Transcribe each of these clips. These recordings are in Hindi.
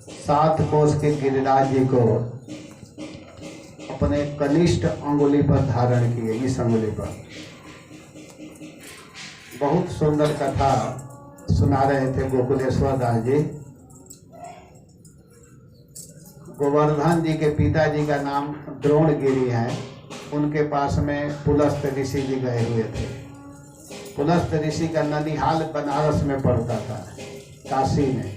7 कोस के गिरिराज जी को अपने कनिष्ठ अंगुली पर धारण किए, इस अंगुली पर। बहुत सुंदर कथा सुना रहे थे गोकुलेश्वर दास जी। गोवर्धन जी के पिताजी का नाम द्रोणगिरी है। उनके पास में पुलस्त ऋषि जी गए हुए थे। पुलस्त ऋषि का ननिहाल बनारस में पड़ता था, काशी में।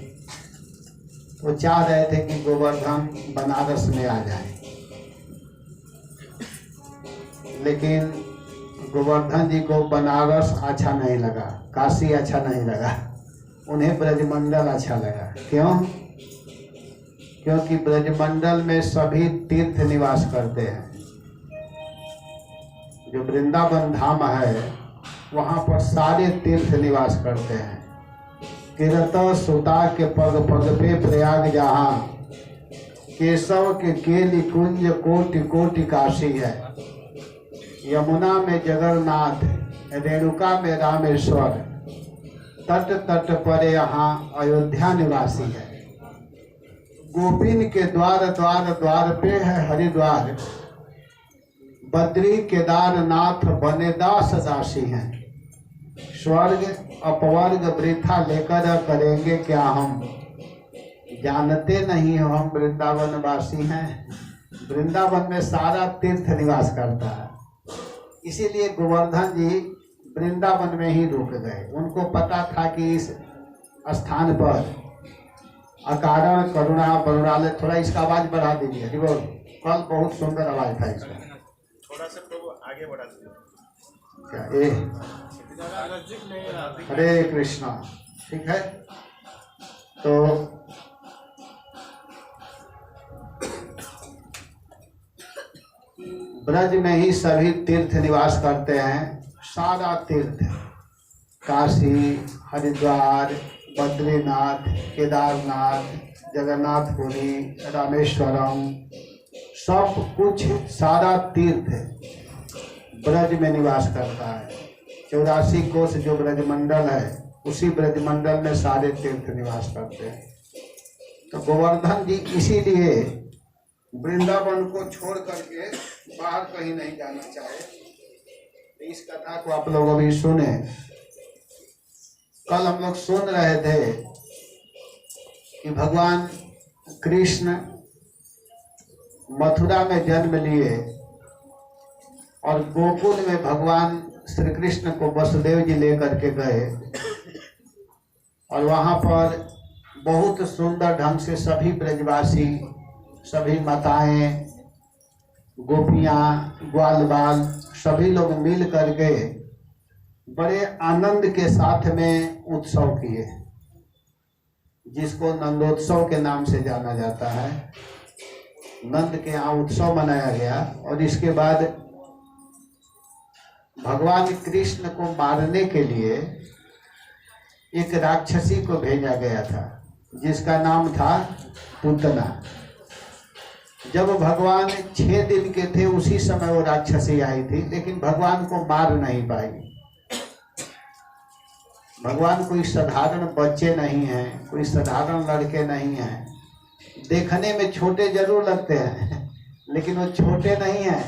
वो चाह रहे थे कि गोवर्धन बनारस में आ जाए, लेकिन गोवर्धन जी को बनारस अच्छा नहीं लगा, काशी अच्छा नहीं लगा, उन्हें ब्रजमंडल अच्छा लगा। क्यों? क्योंकि ब्रजमंडल में सभी तीर्थ निवास करते हैं। जो वृंदावन धाम है वहाँ पर सारे तीर्थ निवास करते हैं। किरत सुता के पग पग पे प्रयाग जहाँ, केशव के केली कुंज कोटि कोटि काशी है। यमुना में जगन्नाथ, रेणुका में रामेश्वर, तट तट पर यहाँ अयोध्या निवासी है। गोपिन के द्वार द्वार द्वार पे है हरिद्वार, बद्री केदारनाथ बने दास दासी हैं। स्वर्ग अपवर्ग वृथा लेकर करेंगे क्या हम, जानते नहीं हो हम वृंदावन वासी हैं। वृंदावन में सारा तीर्थ निवास करता है, इसीलिए गोवर्धन जी वृंदावन में ही रुक गए। उनको पता था कि इस स्थान पर अकारण करुणा बरुणालय। थोड़ा इसका आवाज बढ़ा दीजिए, हरि बोल। कल बहुत सुंदर आवाज था इसका, थोड़ा सा प्रभु आगे बढ़ा दीजिए। क्या हरे कृष्णा, ठीक है। तो ब्रज में ही सभी तीर्थ निवास करते हैं। सारा तीर्थ, काशी, हरिद्वार, बद्रीनाथ, केदारनाथ, जगन्नाथपुरी, रामेश्वरम, सब कुछ सारा तीर्थ ब्रज में निवास करता है। 84 कोस जो ब्रजमंडल है, उसी ब्रजमंडल में सारे तीर्थ निवास करते हैं। तो गोवर्धन जी इसीलिए वृंदावन को छोड़ करके बाहर कहीं नहीं जाना चाहे। तो इस कथा को आप लोग अभी सुने। कल हम लोग सुन रहे थे कि भगवान कृष्ण मथुरा में जन्म लिए और गोकुल में भगवान श्री कृष्ण को वसुदेव जी लेकर के गए और वहाँ पर बहुत सुंदर ढंग से सभी ब्रजवासी, सभी माताएं, गोपियाँ, ग्वाल बाल सभी लोग मिल करके बड़े आनंद के साथ में उत्सव किए, जिसको नंदोत्सव के नाम से जाना जाता है। नंद के यहाँ उत्सव मनाया गया और इसके बाद भगवान कृष्ण को मारने के लिए एक राक्षसी को भेजा गया था, जिसका नाम था पूतना। जब भगवान 6 दिन के थे उसी समय वो राक्षसी आई थी, लेकिन भगवान को मार नहीं पाई। भगवान कोई साधारण बच्चे नहीं हैं, कोई साधारण लड़के नहीं हैं। देखने में छोटे जरूर लगते हैं, लेकिन वो छोटे नहीं हैं,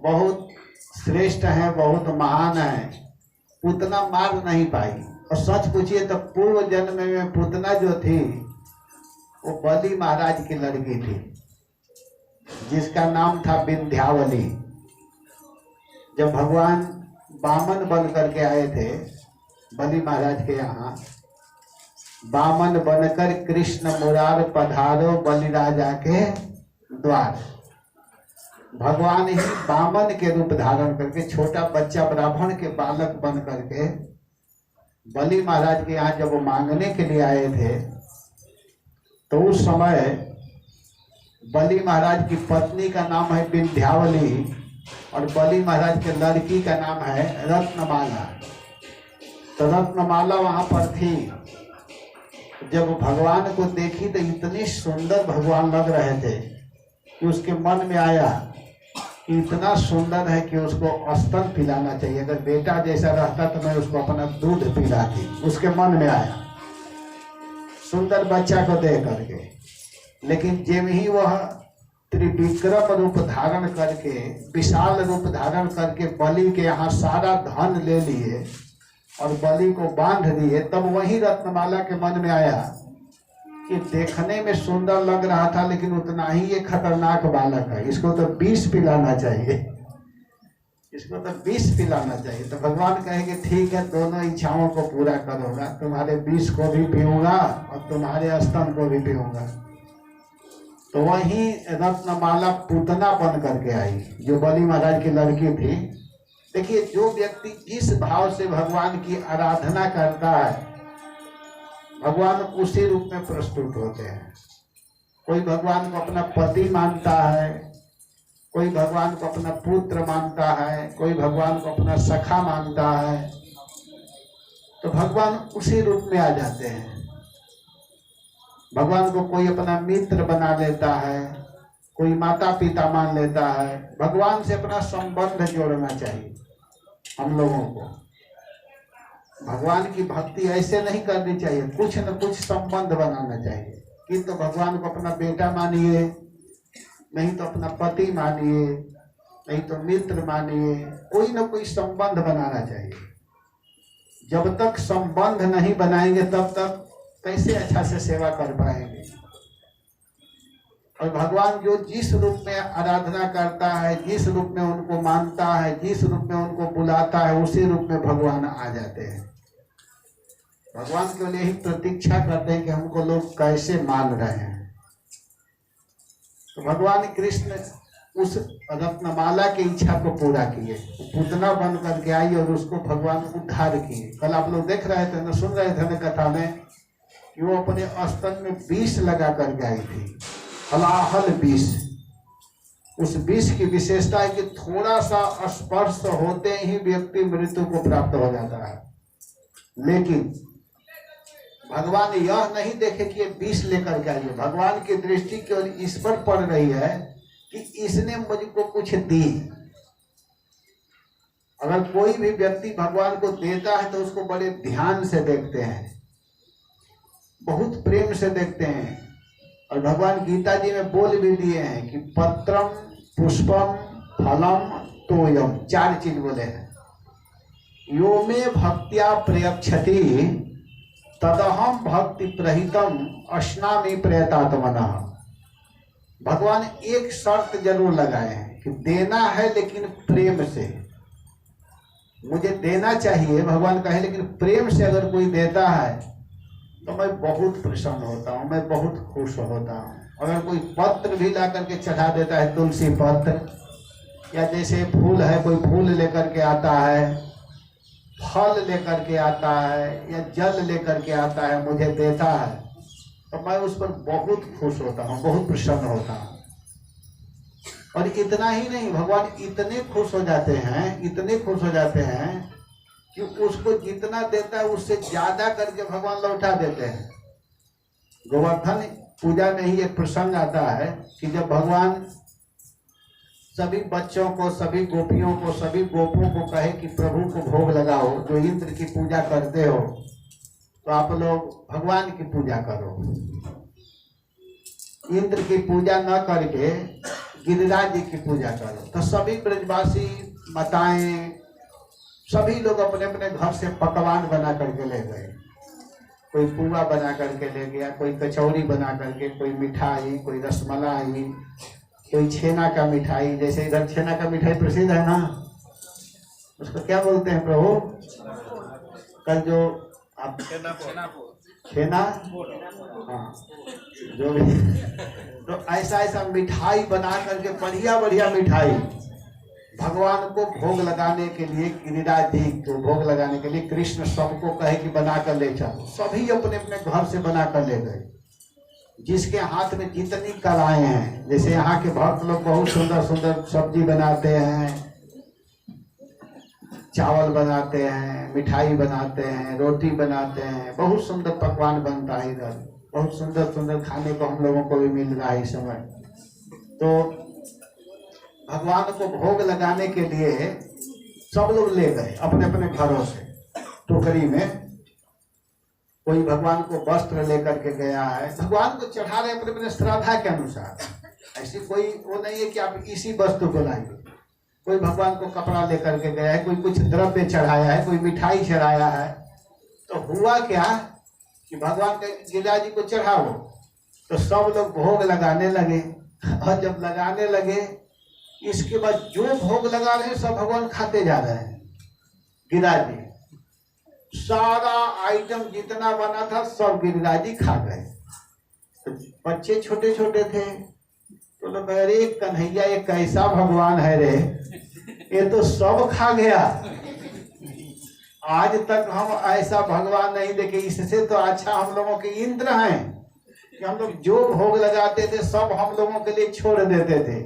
बहुत श्रेष्ठ हैं, बहुत महान हैं। पूतना मार नहीं पाई। और सच पूछिए तो पूर्व जन्म में पूतना जो थी वो बलि महाराज की लड़की थी, जिसका नाम था विंध्यावली। जब भगवान बामन बन करके आए थे बलि महाराज के यहाँ, बामन बनकर कृष्ण मुरार पधारो बलि राजा के द्वार। भगवान ही बामन के रूप धारण करके छोटा बच्चा ब्राह्मण के बालक बन करके बलि महाराज के यहाँ जब वो मांगने के लिए आए थे, तो उस समय बलि महाराज की पत्नी का नाम है विंध्यावली और बलि महाराज के लड़की का नाम है रत्नमाला। तो रत्नमाला वहाँ पर थी। जब भगवान को देखी तो इतनी सुंदर भगवान लग रहे थे कि उसके मन में आया कि इतना सुंदर है कि उसको स्तन पिलाना चाहिए। अगर बेटा जैसा रहता तो मैं उसको अपना दूध पिलाती। उसके मन में आया, सुंदर बच्चा को देख करके। लेकिन जब ही वह त्रिविक्रम रूप धारण करके, विशाल रूप धारण करके बलि के यहाँ सारा धन ले लिए और बलि को बांध दिए, तब वही रत्नमाला के मन में आया कि देखने में सुंदर लग रहा था लेकिन उतना ही ये खतरनाक बालक है, इसको तो विष पिलाना चाहिए, इसको तो विष पिलाना चाहिए। तो भगवान कहेंगे ठीक है, दोनों इच्छाओं को पूरा करूंगा, तुम्हारे विष को भी पीऊंगा और तुम्हारे स्तन को भी पीऊंगा। तो वही रत्नमाला पूतना बन करके आई, जो बलि महाराज की लड़की थी। देखिए, जो व्यक्ति जिस भाव से भगवान की आराधना करता है, भगवान उसी रूप में प्रस्तुत होते हैं। कोई भगवान को अपना पति मानता है, कोई भगवान को अपना पुत्र मानता है, कोई भगवान को अपना सखा मानता है, तो भगवान उसी रूप में आ जाते हैं। भगवान को कोई अपना मित्र बना लेता है, कोई माता पिता मान लेता है। भगवान से अपना संबंध जोड़ना चाहिए हम लोगों को। भगवान की भक्ति ऐसे नहीं करनी चाहिए, कुछ न कुछ संबंध बनाना चाहिए। कि तो भगवान को अपना बेटा मानिए, नहीं तो अपना पति मानिए, नहीं तो मित्र मानिए, कोई न कोई संबंध बनाना चाहिए। जब तक संबंध नहीं बनाएंगे तब तक कैसे अच्छा से सेवा कर पाएंगे। और भगवान जो जिस रूप में आराधना करता है, जिस रूप में उनको मानता है, जिस रूप में उनको बुलाता है, उसी रूप में भगवान आ जाते हैं। भगवान केवल यही प्रतीक्षा करते हैं कि हमको लोग कैसे मान रहे हैं। तो भगवान कृष्ण उस रत्नमाला की इच्छा को पूरा किए, पूतना बन करके आई और उसको भगवान उद्धार किए। कल आप लोग देख रहे थे, सुन रहे थे कथा में कि वो अपने स्तन में विष लगा करके आई थी, हलाहल विष। उस विष की विशेषता है कि थोड़ा सा स्पर्श होते ही व्यक्ति मृत्यु को प्राप्त हो जाता है। लेकिन भगवान यह नहीं देखे कि ये विष लेकर के आई है। भगवान की दृष्टि केवल इस पर पड़ रही है कि इसने मुझको कुछ दी। अगर कोई भी व्यक्ति भगवान को देता है तो उसको बड़े ध्यान से देखते हैं, बहुत प्रेम से देखते हैं। और भगवान गीता जी में बोल भी दिए हैं कि पत्रम पुष्पम फलम तोयम, 4 चीज बोले हैं। यो में भक्त्या प्रयक्षति तदहम भक्ति प्रहितम अश्नामि प्रयतात्मना। भगवान एक शर्त जरूर लगाए हैं कि देना है लेकिन प्रेम से। मुझे देना चाहिए भगवान कहे, लेकिन प्रेम से अगर कोई देता है तो मैं बहुत प्रसन्न होता हूँ, मैं बहुत खुश होता हूँ। अगर कोई पत्र भी ला करके चढ़ा देता है, तुलसी पत्र, या जैसे फूल है, कोई फूल लेकर के आता है, फल लेकर के आता है, या जल लेकर के आता है, मुझे देता है, तो मैं उस पर बहुत खुश होता हूँ, बहुत प्रसन्न होता हूँ। और इतना ही नहीं, भगवान इतने खुश हो जाते हैं, इतने खुश हो जाते हैं कि उसको जितना देता है उससे ज्यादा करके भगवान लौटा देते हैं। गोवर्धन पूजा में ही एक प्रसंग आता है कि जब भगवान सभी बच्चों को, सभी गोपियों को, सभी गोपों को कहे कि प्रभु को भोग लगाओ, जो इंद्र की पूजा करते हो तो आप लोग भगवान की पूजा करो। इंद्र की पूजा न करके गिरिराज जी की पूजा करो। तो सभी ब्रजवासी माताएं, सभी लोग अपने अपने घर से पकवान बना करके ले गए। कोई पुआ बना करके ले गया, कोई कचौड़ी बना करके, कोई मिठाई, कोई रसमलाई, कोई छेना का मिठाई। जैसे इधर छेना का मिठाई प्रसिद्ध है ना, उसको क्या बोलते हैं प्रभु? कल जो आप छेना, हाँ, जो भी, तो ऐसा ऐसा मिठाई बना करके, बढ़िया बढ़िया मिठाई भगवान को भोग लगाने के लिए, गिरिराज जी को भोग लगाने के लिए कृष्ण सबको कहे कि बना कर ले चलो। सभी अपने अपने घर से बना कर ले गए, जिसके हाथ में जितनी कलाएं हैं। जैसे यहाँ के भक्त लोग बहुत सुंदर सुंदर सब्जी बनाते हैं, चावल बनाते हैं, मिठाई बनाते हैं, रोटी बनाते हैं, बहुत सुंदर पकवान बनता है इधर, बहुत सुंदर सुंदर खाने को हम लोगों को भी मिल रहा है इस समय। तो भगवान को भोग लगाने के लिए सब लोग ले गए अपने अपने घरों से टोकरी में। कोई भगवान को वस्त्र लेकर के गया है, भगवान को चढ़ा रहे अपने अपने श्रद्धा के अनुसार। ऐसी कोई वो नहीं है कि आप इसी वस्तु को लाएंगे। कोई भगवान को कपड़ा लेकर के गया है, कोई कुछ द्रव्य चढ़ाया है, कोई मिठाई चढ़ाया है। तो हुआ क्या कि भगवान के गिरिराज जी को चढ़ाओ तो सब लोग भोग लगाने लगे। और जब लगाने लगे, इसके बाद जो भोग लगा रहे हैं सब भगवान खाते जा रहे हैं। गिरिराज जी सारा आइटम जितना बना था सब गिरिराज जी खा गए। तो बच्चे छोटे छोटे थे तो लोग, अरे कन्हैया ये कैसा भगवान है रे, ये तो सब खा गया। आज तक हम ऐसा भगवान नहीं देखे। इससे तो अच्छा हम लोगों के इंद्र हैं कि हम लोग जो भोग लगाते थे सब हम लोगों के लिए छोड़ देते थे।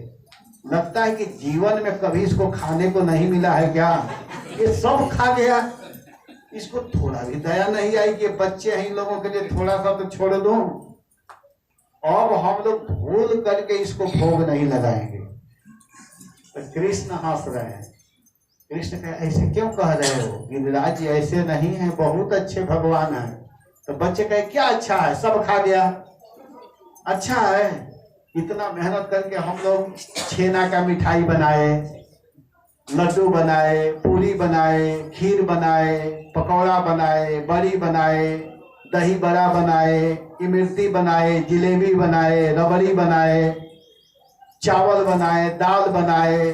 लगता है कि जीवन में कभी इसको खाने को नहीं मिला है क्या, ये सब खा गया। इसको थोड़ा भी दया नहीं आई कि बच्चे हैं इन लोगों के लिए थोड़ा सा तो छोड़ दूं। अब हम लोग भूल करके इसको भोग नहीं लगाएंगे। तो कृष्ण हंस रहे हैं। कृष्ण कहे ऐसे क्यों कह रहे हो, गिरिराज जी ऐसे नहीं है, बहुत अच्छे भगवान है। तो बच्चे कहे क्या अच्छा है, सब खा गया, अच्छा है। इतना मेहनत करके हम लोग छेना का मिठाई बनाए, लड्डू बनाए, पूरी बनाए, खीर बनाए, पकौड़ा बनाए, बड़ी बनाए, दही बड़ा बनाए, इमरती बनाए, जिलेबी बनाए, रबड़ी बनाए, चावल बनाए, दाल बनाए,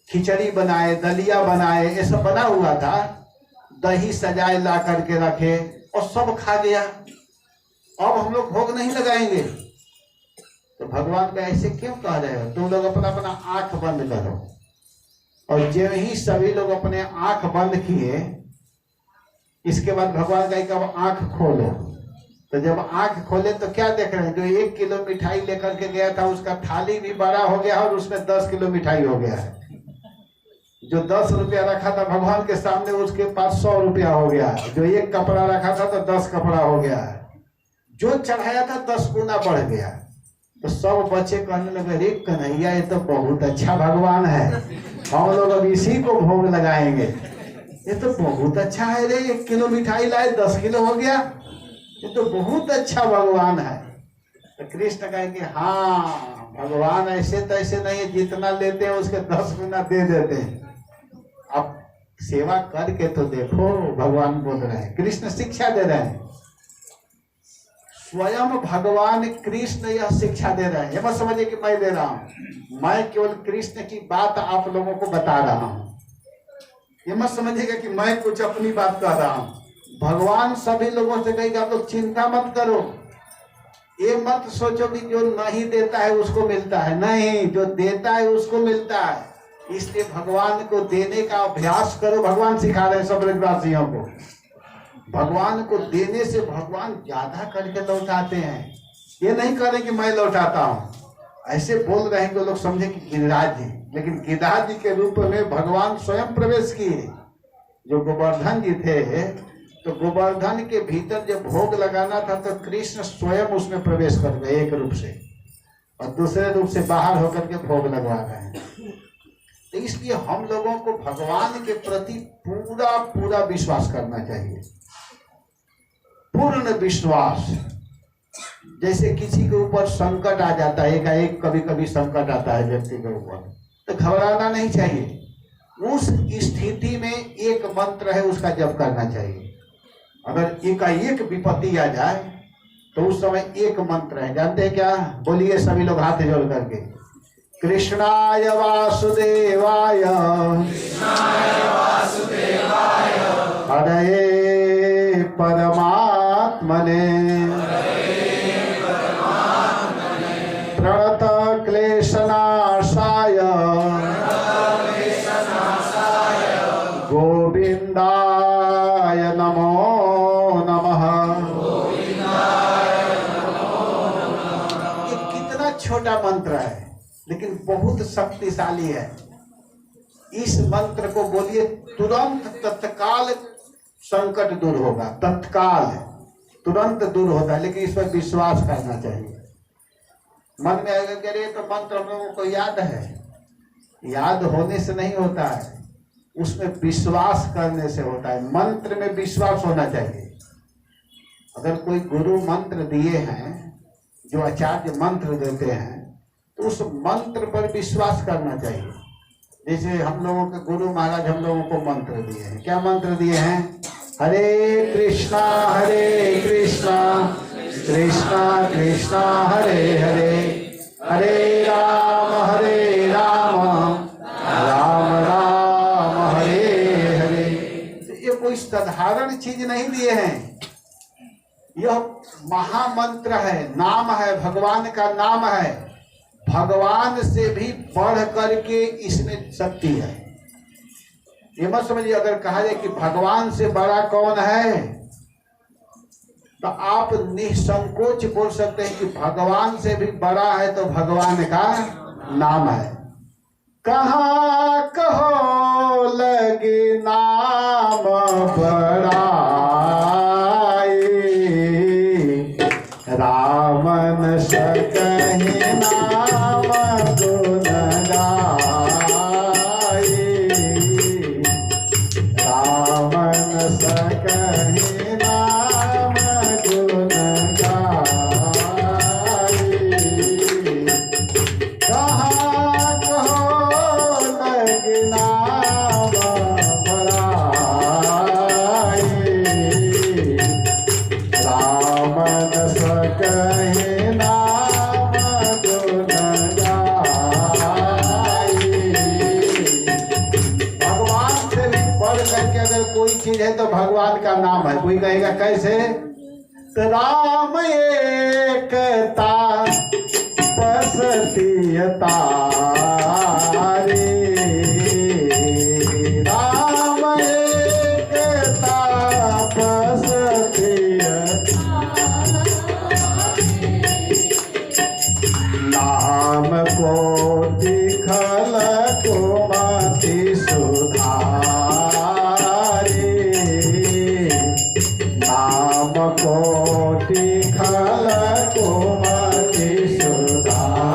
खिचड़ी बनाए, दलिया बनाए, ये सब बना हुआ था। दही सजाए ला करके रखे और सब खा गया। अब हम लोग भोग नहीं लगाएंगे। तो भगवान का ऐसे क्यों कह रहे हो, तुम लोग अपना अपना आंख बंद करो। और जब ही सभी लोग अपने आंख बंद किए, इसके बाद भगवान का अब आंख खोलो। तो जब आंख खोले तो क्या देख रहे हैं, जो 1 किलो मिठाई लेकर के गया था उसका थाली भी बड़ा हो गया और उसमें 10 किलो मिठाई हो गया है। जो 10 रुपया रखा था भगवान के सामने उसके पास 100 रुपया हो गया है। जो 1 कपड़ा रखा था तो 10 कपड़ा हो गया है। जो चढ़ाया था 10 गुना बढ़ गया। तो सब बच्चे कहने लगे, रे कन्हैया ये तो बहुत अच्छा भगवान है, हम लोग अब इसी को भोग लगाएंगे। ये तो बहुत अच्छा है रे, 1 किलो मिठाई लाए 10 किलो हो गया, ये तो बहुत अच्छा भगवान है। तो कृष्ण कहेंगे हाँ, भगवान ऐसे तैसे नहीं है, जितना लेते हैं उसके 10 गुना दे देते हैं। अब सेवा करके तो देखो, भगवान बोल रहे हैं, कृष्ण शिक्षा दे रहे हैं। स्वयं भगवान कृष्ण यह शिक्षा दे रहे हैं। ये मत समझिए कि मैं दे रहा हूं, मैं केवल कृष्ण की बात आप लोगों को बता रहा हूं। ये मत समझिएगा कि मैं कुछ अपनी बात कह रहा हूं। भगवान सभी लोगों से कहेगा आप लोग चिंता मत करो। ये मत सोचो कि जो नहीं देता है उसको मिलता है, नहीं, जो देता है उसको मिलता है। इसलिए भगवान को देने का अभ्यास करो। भगवान सिखा रहे हैं सब ब्रजवासियों को। भगवान को देने से भगवान ज्यादा करके लौटाते हैं। ये नहीं कह रहे कि मैं लौटाता हूँ, ऐसे बोल रहे हैं कि लोग समझे कि गिरिराज जी, लेकिन गिरिराज जी के रूप में भगवान स्वयं प्रवेश किए। जो गोवर्धन जी थे, तो गोवर्धन के भीतर जब भोग लगाना था तो कृष्ण स्वयं उसमें प्रवेश कर गए एक रूप से, और दूसरे रूप से बाहर होकर के भोग लगवा रहे हैं। तो इसलिए हम लोगों को भगवान के प्रति पूरा पूरा विश्वास करना चाहिए, पूर्ण विश्वास। जैसे किसी के ऊपर संकट आ जाता है, एकाएक कभी कभी संकट आता है व्यक्ति के ऊपर, तो घबराना नहीं चाहिए। उस स्थिति में एक मंत्र है उसका जप करना चाहिए। अगर एकाएक विपत्ति आ जाए तो उस समय एक मंत्र है, जानते हैं क्या? बोलिए सभी लोग हाथ जोड़ करके, कृष्णाय वासुदेवाय हरे परमात्मने प्रणत क्लेशनाशाय गोविंदाय नमो नमः। ये कितना छोटा मंत्र है लेकिन बहुत शक्तिशाली है। इस मंत्र को बोलिए, तुरंत तत्काल संकट दूर होगा, तत्काल तुरंत दूर होता है। लेकिन इस पर विश्वास करना चाहिए। मन में आएगा कि अरे तो मंत्र हम लोगों को याद है, याद होने से नहीं होता है, उसमें विश्वास करने से होता है। मंत्र में विश्वास होना चाहिए। अगर कोई गुरु मंत्र दिए हैं, जो आचार्य मंत्र देते हैं, तो उस मंत्र पर विश्वास करना चाहिए। जैसे हम लोगों के गुरु महाराज हम लोगों को मंत्र दिए हैं। क्या मंत्र दिए हैं? हरे कृष्णा कृष्णा कृष्णा हरे हरे, हरे राम राम राम हरे हरे। ये कोई साधारण चीज नहीं दिए हैं, यह महामंत्र है, नाम है, भगवान का नाम है। भगवान से भी बढ़ करके इसमें शक्ति है। ये मत समझिए, अगर कहा जाए कि भगवान से बड़ा कौन है, तो आप निसंकोच बोल सकते हैं कि भगवान से भी बड़ा है तो भगवान का नाम है। कहाँ कहो लगे नाम बड़ा, रामन सकहि नाम गुण गाए, रामन सकहि नाम गुण गाए। कहाँ कहो लगे नाम बड़ाई, रामन सकहि नाम गुण गाए। भगवान से भी बढ़ करके अगर कोई चीज है तो भगवान का नाम है। कोई कहेगा कैसे? तो राम एकता बसतीयता रे, राम एकता बसतीयता, नाम को दिखल कुमति सुधारे, नाम को दिखल कुमति सुधारे।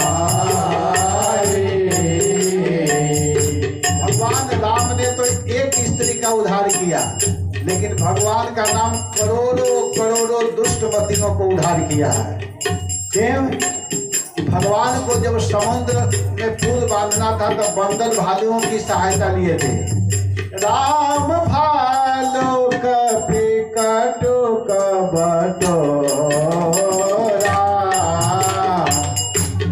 भगवान राम ने तो एक स्त्री का उद्धार किया, लेकिन भगवान का नाम करोड़ों करोड़ों दुष्ट मतियों को उद्धार किया है। क्यों? भगवान को जब समुद्र में पुल बांधना था तो बंदर भालुओं की सहायता लिए थे। राम भालू कपि कटु कबटोरा,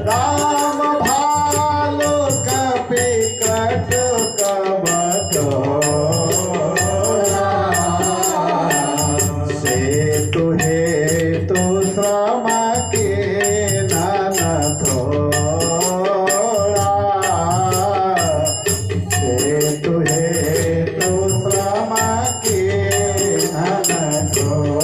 राम भालू कपि कटु कबटोरा, से तुहे तो श्रम के नन थोड़ा, से तुहे तो श्रम के नन थोड़ा।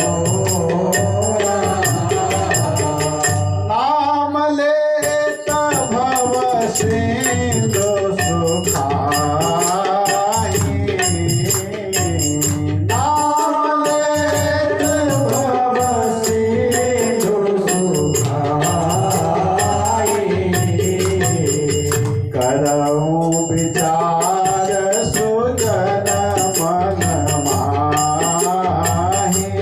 नाम लेत भव सिंधु सुखाई, नाम लेत भव सिंधु सुखाई, करऊं विचार सुजन मन माहि,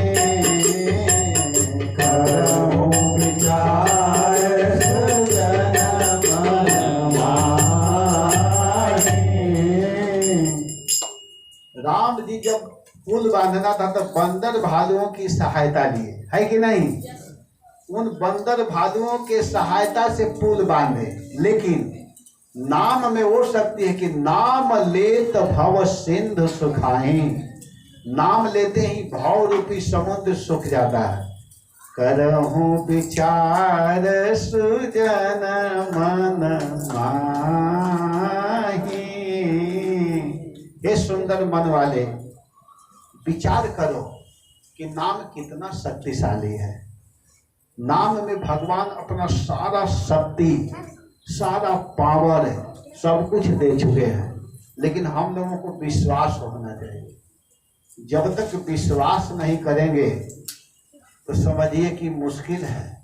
करऊं विचार सुजन मन माहि। राम जी जब पुल बांधना था तो बंदर भालुओं की सहायता लिए, है कि नहीं? उन बंदर भालुओं के सहायता से पुल बांधे, लेकिन नाम में वो शक्ति है कि नाम लेत भव सिंधु सुखाई, नाम लेते ही भाव रूपी समुद्र सूख जाता है। करहूं विचार सुजन मन माही, हे सुंदर मन वाले, विचार करो कि नाम कितना शक्तिशाली है। नाम में भगवान अपना सारा शक्ति, सारा पावर, सब कुछ दे चुके हैं, लेकिन हम लोगों को विश्वास होना चाहिए। जब तक विश्वास नहीं करेंगे तो समझिए कि मुश्किल है।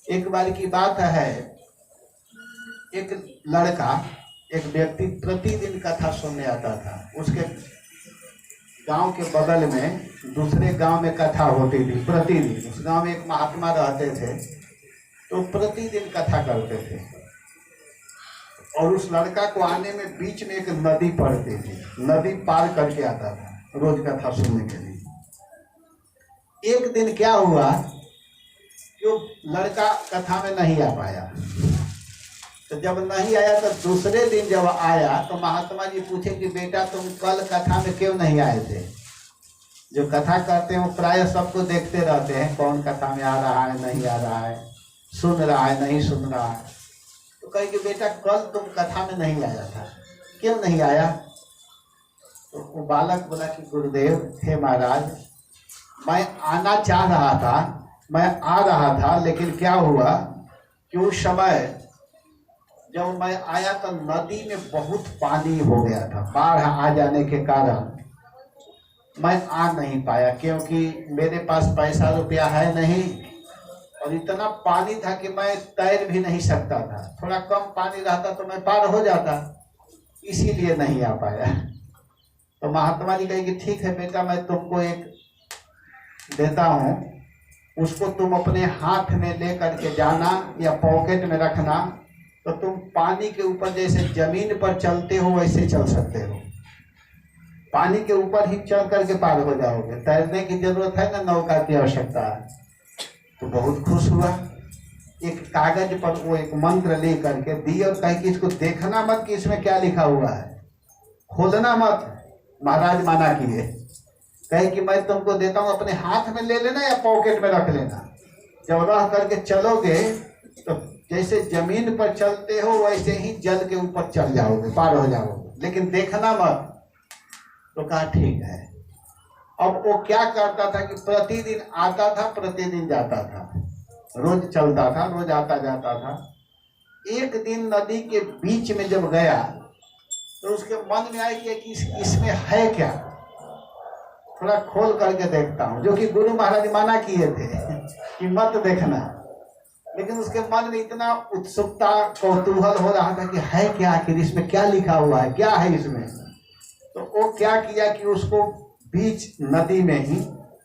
एक बार की बात है, एक लड़का, एक व्यक्ति प्रतिदिन कथा सुनने आता था। उसके गांव के बगल में दूसरे गांव में कथा होती थी प्रतिदिन। उस गांव में एक महात्मा रहते थे, तो प्रतिदिन कथा करते थे। और उस लड़का को आने में बीच में एक नदी पड़ती थी, नदी पार करके आता था रोज कथा सुनने के लिए। एक दिन क्या हुआ कि वो लड़का कथा में नहीं आ पाया। तो जब नहीं आया तो दूसरे दिन जब आया तो महात्मा जी पूछे कि बेटा तुम कल कथा में क्यों नहीं आए थे? जो कथा करते हैं वो प्राय सबको देखते रहते हैं, कौन कथा में आ रहा है नहीं आ रहा है, सुन रहा है नहीं सुन रहा है। तो कहे कि बेटा कल तुम कथा में नहीं आया था, क्यों नहीं आया? तो वो बालक बोला कि गुरुदेव हे महाराज, मैं आना चाह रहा था, मैं आ रहा था, लेकिन क्या हुआ कि उस समय जब मैं आया तो नदी में बहुत पानी हो गया था। बाढ़ आ जाने के कारण मैं आ नहीं पाया, क्योंकि मेरे पास पैसा रुपया है नहीं और इतना पानी था कि मैं तैर भी नहीं सकता था। थोड़ा कम पानी रहता तो मैं पार हो जाता, इसीलिए नहीं आ पाया। तो महात्मा जी कहे कि ठीक है बेटा, मैं तुमको एक देता हूँ, उसको तुम अपने हाथ में ले करके जाना या पॉकेट में रखना, तो तुम पानी के ऊपर जैसे जमीन पर चलते हो वैसे चल सकते हो। पानी के ऊपर ही चल करके पार हो जाओगे, तैरने की जरूरत है ना, नौका की आवश्यकता है। तो बहुत खुश हुआ। एक कागज पर वो एक मंत्र ले करके दी और कहे कि इसको देखना मत कि इसमें क्या लिखा हुआ है, खोलना मत। महाराज माना किए, कहे कि मैं तुमको देता हूँ, अपने हाथ में ले लेना या पॉकेट में रख लेना। जब रह करके चलोगे तो जैसे जमीन पर चलते हो वैसे ही जल के ऊपर चल जाओगे, पार हो जाओगे, लेकिन देखना मत। तो कहा ठीक है। अब वो क्या करता था कि प्रतिदिन आता था, प्रतिदिन जाता था, रोज चलता था, रोज आता जाता था। एक दिन नदी के बीच में जब गया तो उसके मन में आया कि इसमें है क्या, थोड़ा खोल करके देखता हूँ, जो कि गुरु महाराज माना किए थे कि मत देखना। लेकिन उसके मन में इतना उत्सुकता कौतूहल हो रहा था कि है क्या, आखिर इसमें क्या लिखा हुआ है, क्या है इसमें। तो वो क्या किया कि उसको बीच नदी में ही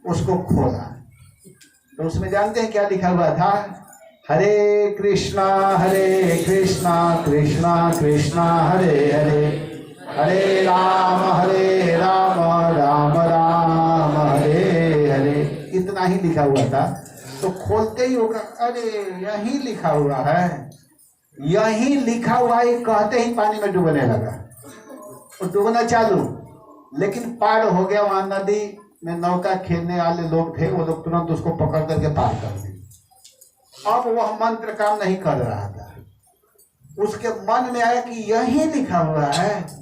उसको खोला। तो उसमें जानते हैं क्या लिखा हुआ था? हरे कृष्णा कृष्णा कृष्णा हरे हरे, हरे राम राम राम हरे हरे। इतना ही लिखा हुआ था। तो खोलते ही होगा, अरे यही लिखा हुआ है, यही लिखा हुआ है, कहते ही पानी में डूबने लगा। और डूबना चालू, लेकिन पार हो गया। वहां नदी में नौका खेलने वाले लोग थे, वो लोग तुरंत उसको पकड़ करके पार कर दिए। अब वह मंत्र काम नहीं कर रहा था। उसके मन में आया कि यही लिखा हुआ है,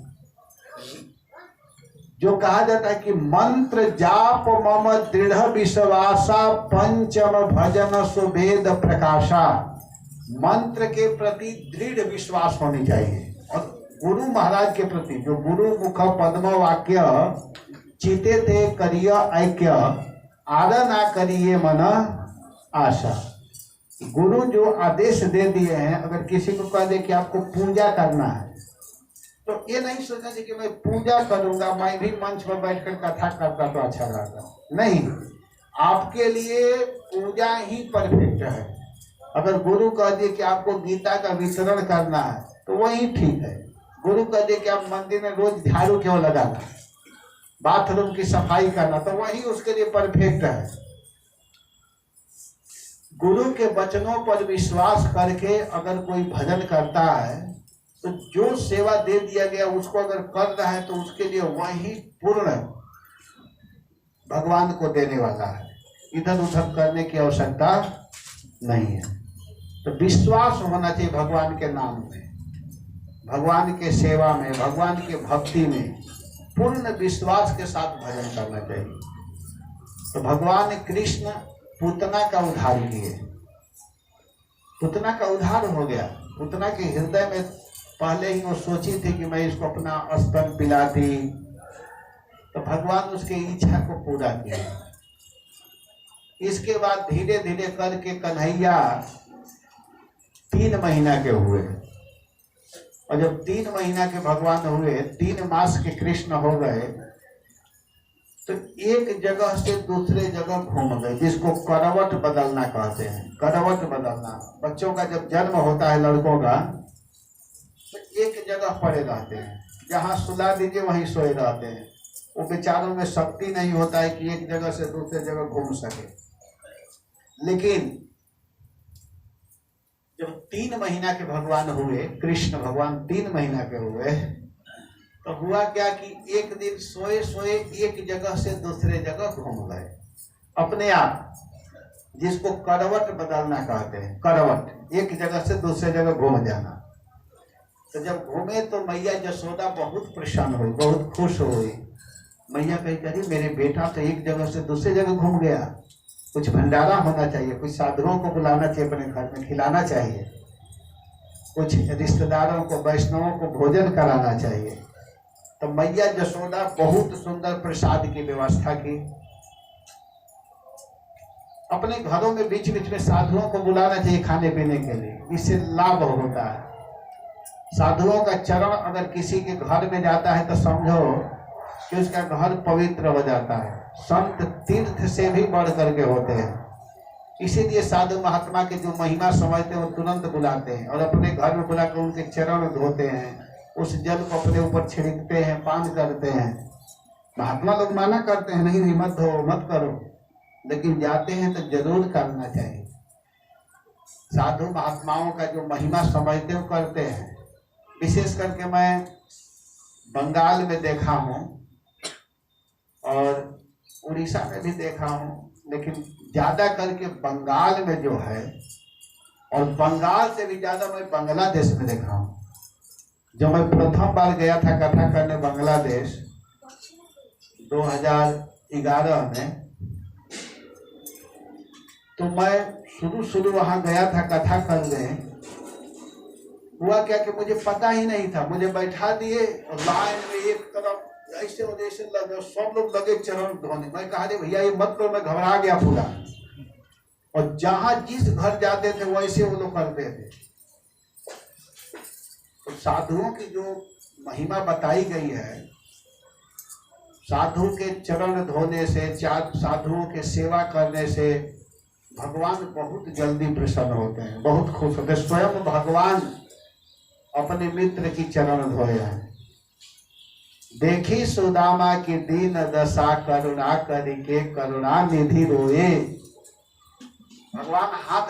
जो कहा जाता है कि मंत्र जाप मम दृढ़ विश्वासा पंचम भजन सुभेद प्रकाशा। मंत्र के प्रति दृढ़ विश्वास होनी चाहिए, और गुरु महाराज के प्रति, जो गुरु मुख पद्म वाक्य चीते थे करिय ऐक्य, आदर ना करिए मन आशा। गुरु जो आदेश दे दिए हैं, अगर किसी को कह दे कि आपको पूजा करना है, तो ये नहीं सोचना चाहिए कि मैं पूजा करूंगा, मैं भी मंच पर बैठकर कथा करता तो अच्छा रहता। नहीं, आपके लिए पूजा ही परफेक्ट है। अगर गुरु कह दे कि आपको गीता का वितरण करना है तो वही ठीक है। गुरु कह दे कि आप मंदिर में रोज झाड़ू क्यों लगाना, बाथरूम की सफाई करना, तो वही उसके लिए परफेक्ट है। गुरु के वचनों पर विश्वास करके अगर कोई भजन करता है तो जो सेवा दे दिया गया उसको अगर कर रहा है तो उसके लिए वही पूर्ण भगवान को देने वाला है, इधर उधर करने की आवश्यकता नहीं है। तो विश्वास होना चाहिए भगवान के नाम में, भगवान के सेवा में, भगवान के भक्ति में पूर्ण विश्वास के साथ भजन करना चाहिए। तो भगवान कृष्ण पूतना का उद्धार किए, पूतना का उद्धार हो गया। पूतना के हृदय में पहले ही वो सोची थी कि मैं इसको अपना स्तन पिलाती, तो भगवान उसके इच्छा को पूरा किया। इसके बाद धीरे धीरे करके कन्हैया 3 महीना के हुए, और जब 3 महीना के भगवान हुए, 3 मास के कृष्ण हो गए, तो एक जगह से दूसरे जगह घूम गए, जिसको करवट बदलना कहते हैं। करवट बदलना, बच्चों का जब जन्म होता है लड़कों का, तो एक जगह पड़े रहते हैं, जहाँ सुला दीजिए वहीं सोए रहते हैं। वो बेचारों में शक्ति नहीं होता है कि एक जगह से दूसरे जगह घूम सके। लेकिन जब 3 महीना के भगवान हुए, कृष्ण भगवान 3 महीना के हुए, तो हुआ क्या कि एक दिन सोए सोए एक जगह से दूसरे जगह घूम गए अपने आप, जिसको करवट बदलना कहते हैं। करवट, एक जगह से दूसरे जगह घूम जाना। तो जब घूमे तो मैया यशोदा बहुत प्रसन्न हुई, बहुत खुश हुई। मैया कही करी मेरे बेटा तो एक जगह से दूसरे जगह घूम गया, कुछ भंडारा होना चाहिए, कुछ साधुओं को बुलाना चाहिए, अपने घर में खिलाना चाहिए, कुछ रिश्तेदारों को, वैष्णवों को भोजन कराना चाहिए। तो मैया यशोदा बहुत सुंदर प्रसाद की व्यवस्था की। अपने घरों में बीच बीच में साधुओं को बुलाना चाहिए खाने पीने के लिए, इससे लाभ होता है। साधुओं का चरण अगर किसी के घर में जाता है तो समझो कि उसका घर पवित्र हो जाता है। संत तीर्थ से भी बढ़ करके होते हैं। इसीलिए साधु महात्मा के जो महिमा समझते हैं वो तुरंत बुलाते हैं और अपने घर में बुलाकर उनके चरण धोते हैं, उस जल को अपने ऊपर छिड़कते हैं, पान करते हैं। महात्मा लोग माना करते हैं, नहीं मत धो मत करो, लेकिन जाते हैं तो जरूर करना चाहिए। साधु महात्माओं का जो महिमा समझते हो करते हैं। विशेष करके मैं बंगाल में देखा हूँ और उड़ीसा में भी देखा हूँ, लेकिन ज्यादा करके बंगाल में जो है, और बंगाल से भी ज्यादा मैं बांग्लादेश में देखा हूँ। जब मैं प्रथम बार गया था कथा करने बांग्लादेश 2011 में, तो मैं शुरू वहां गया था कथा करने। हुआ क्या कि मुझे पता ही नहीं था, मुझे बैठा दिए और लाइन में एक तरफ ऐसे वैसे लगे, सब लोग लगे चरण धोने। मैं कहा भैया ये मत करो, मैं घबरा गया पूरा। और जहां जिस घर जाते थे वैसे वो लोग करते थे। तो साधुओं की जो महिमा बताई गई है, साधु के चरण धोने से, साधुओं के सेवा करने से भगवान बहुत जल्दी प्रसन्न होते हैं, बहुत खुश होते हैं। स्वयं भगवान अपने मित्र की चरण धोए हैं। देखी सुदामा की दीन दशा, करुणा करके करुणा निधि रोए। भगवान हाथ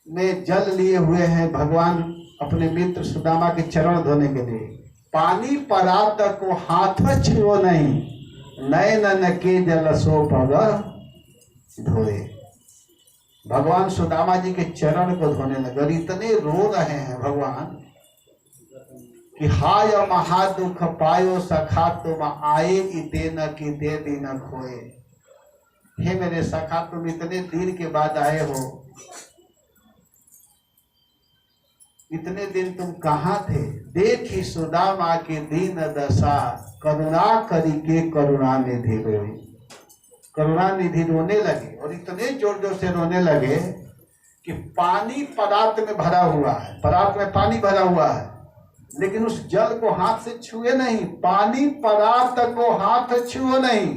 में जल लिए हुए हैं, भगवान अपने मित्र सुदामा के चरण धोने के लिए। पानी परात को हाथ छुओ नहीं, नयन के जल सो पग धोए। भगवान सुदामा जी के चरण को धोने लगे और इतने रो रहे हैं भगवान कि हाय महादुख पायो सखा तुम आए, इते न की दे दिन खोए। हे मेरे सखा, तुम इतने दिन के बाद आए हो, इतने दिन तुम कहाँ थे। देखी सुदामा की दीन दशा, करुणा करी के करुणा निधि रोई। करुणा निधि रोने लगे और इतने जोर जोर से रोने लगे कि पानी परात में भरा हुआ है, परात में पानी भरा हुआ है, लेकिन उस जल को हाथ से छुए नहीं। पानी परात को हाथ छुओ नहीं,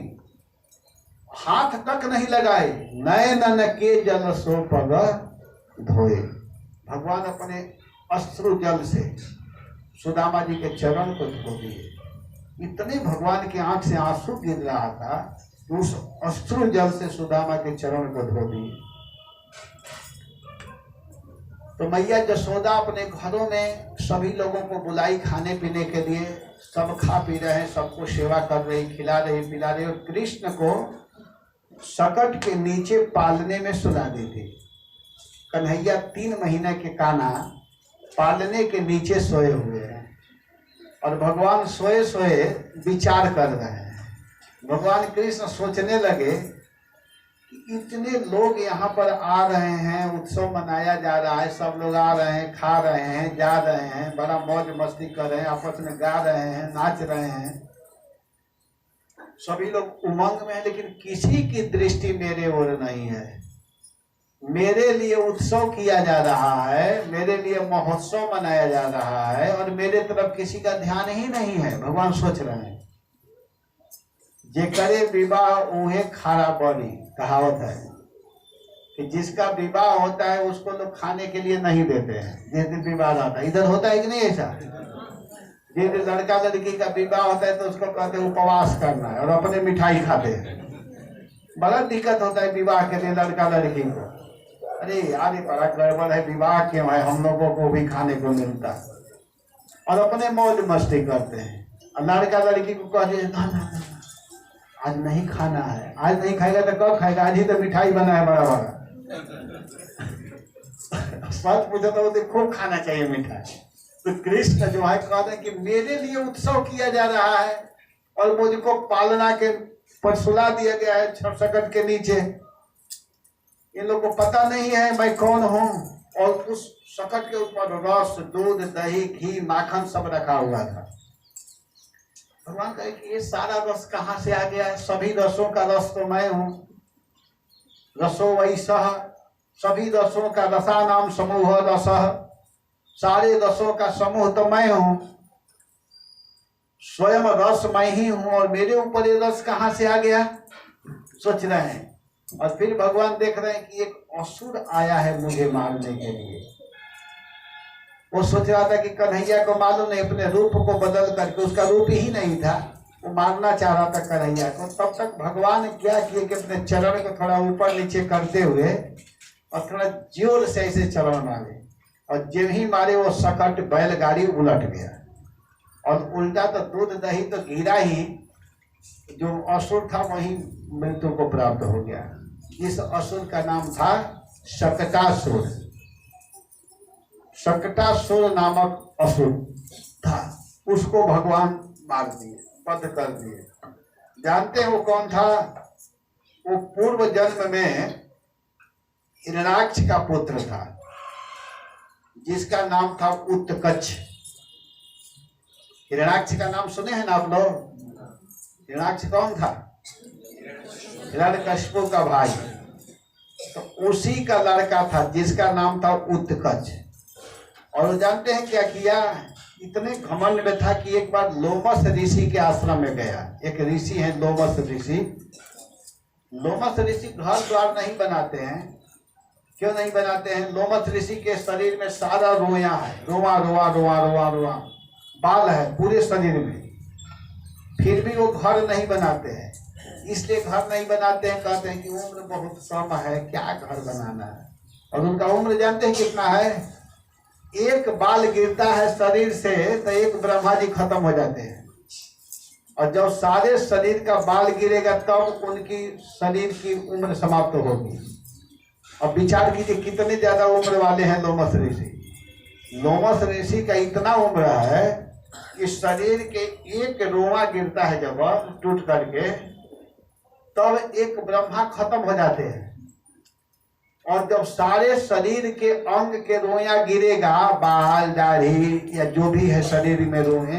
हाथ तक नहीं लगाए। नयन के जल सो पग धोए। भगवान अपने अश्रु जल से सुदामा जी के चरण को धो दिए। इतने भगवान की आंख से आंसू गिर रहा था, उस अश्रु जल से सुदामा के चरण को धो दिए। तो मैया यशोदा अपने घरों में सभी लोगों को बुलाई खाने पीने के लिए। सब खा पी रहे हैं, सबको सेवा कर रही, खिला रही, पिला रही। और कृष्ण को सकट के नीचे पालने में सुला दी थी। कन्हैया 3 महीने के कान्हा पालने के नीचे सोए हुए हैं और भगवान सोए सोए विचार कर रहे हैं। भगवान कृष्ण सोचने लगे कि इतने लोग यहाँ पर आ रहे हैं, उत्सव मनाया जा रहा है, सब लोग आ रहे हैं, खा रहे हैं, जा रहे हैं, बड़ा मौज मस्ती कर रहे हैं, आपस में गा रहे हैं, नाच रहे हैं, सभी लोग उमंग में हैं, लेकिन किसी की दृष्टि मेरे ओर नहीं है। मेरे लिए उत्सव किया जा रहा है, मेरे लिए महोत्सव मनाया जा रहा है और मेरे तरफ किसी का ध्यान ही नहीं है। भगवान सोच रहे हैं जे करे विवाह उहे खारा बड़ी, कहावत है कि जिसका विवाह होता है उसको लोग खाने के लिए नहीं देते हैं। जिस दिन विवाह होता है, इधर होता है कि नहीं ऐसा? जिस दिन लड़का लड़की का विवाह होता है तो उसको कहते हैं उपवास करना है और अपने मिठाई खाते हैं। बड़ा दिक्कत होता है विवाह के लिए लड़का लड़की को। अरे यार ये बड़ा गड़बड़ है, विवाह क्यों है, हम लोगों को भी खाने को मिलता है, और अपने मौज मस्ती करते हैं। और लड़का लड़की को कहते हैं ना ना आज नहीं खाना है, आज नहीं खाएगा तो कब खाएगा, आज ही तो मिठाई बना है बड़ा बड़ा। सच पूछो तो खूब खाना चाहिए मिठाई। तो कृष्ण जो है कहते हैं कि मेरे लिए उत्सव किया जा रहा है और मुझको पालना के पर सुला दिया गया है सकट के नीचे। इन लोगों को पता नहीं है मैं कौन हूँ। और उस सकट के ऊपर रस, दूध, दही, घी, माखन सब रखा हुआ था। भगवान कहे कि ये सारा रस कहाँ से आ गया है? सभी रसों का रस तो मैं हूँ। रसो वैसह, सभी रसों का रसा नाम समूह रसः, सारे रसों का समूह तो मैं हूँ। स्वयं रस मैं ही हूँ और मेरे ऊपर ये रस कहाँ से आ गया सोच रहे हैं। और फिर भगवान देख रहे हैं कि एक असुर आया है मुझे मारने के लिए। वो सोच रहा था कि कन्हैया को मालूम नहीं, अपने रूप को बदल करके, उसका रूप ही नहीं था, वो मारना चाह रहा था कन्हैया को। तब तक भगवान क्या किए कि अपने चरण को थोड़ा ऊपर नीचे करते हुए और थोड़ा जोर से ऐसे चरण मारे, और जब ही मारे वो सकट बैलगाड़ी उलट गया। और उल्टा तो दूध दही तो गिरा ही, जो असुर था वही मृत्यु को प्राप्त हो गया। इस असुर का नाम था शकटासुर। शकटासुर नामक असुर था, उसको भगवान मार दिए, वध कर दिए। जानते हैं वो कौन था? वो पूर्व जन्म में हिरण्याक्ष का पुत्र था, जिसका नाम था उत्कच। हिरण्याक्ष का नाम सुने हैं ना आप लोग? हिरण्याक्ष कौन था? हिरण्यकशिपु का भाई। तो उसी का लड़का था जिसका नाम था उत्कच। और वो जानते हैं क्या किया? इतने घमंड में था कि एक बार लोमस ऋषि के आश्रम में गया। एक ऋषि है लोमस ऋषि। लोमस ऋषि घर द्वार नहीं बनाते हैं। क्यों नहीं बनाते हैं? लोमस ऋषि के शरीर में सारा रोया है, रोआ रोआ रोआ रोआ रोआ बाल है पूरे शरीर में, फिर भी वो घर नहीं बनाते हैं। इसलिए घर नहीं बनाते हैं, कहते हैं कि उम्र बहुत कम है, क्या घर बनाना है। और उनका उम्र जानते हैं कितना है? एक बाल गिरता है शरीर से तो एक ब्रह्मा जी खत्म हो जाते हैं, और जब सारे शरीर का बाल गिरेगा तब उनकी शरीर की उम्र समाप्त होगी। अब विचार कीजिए कितने ज्यादा उम्र वाले हैं लोमस ऋषि। लोमस ऋषि का इतना उम्र है कि शरीर के एक रोआ गिरता है जब टूट करके, तब एक ब्रह्मा खत्म हो जाते हैं। और जब सारे शरीर के अंग के रोया गिरेगा, बाल दाढ़ी या जो भी है शरीर में रोए,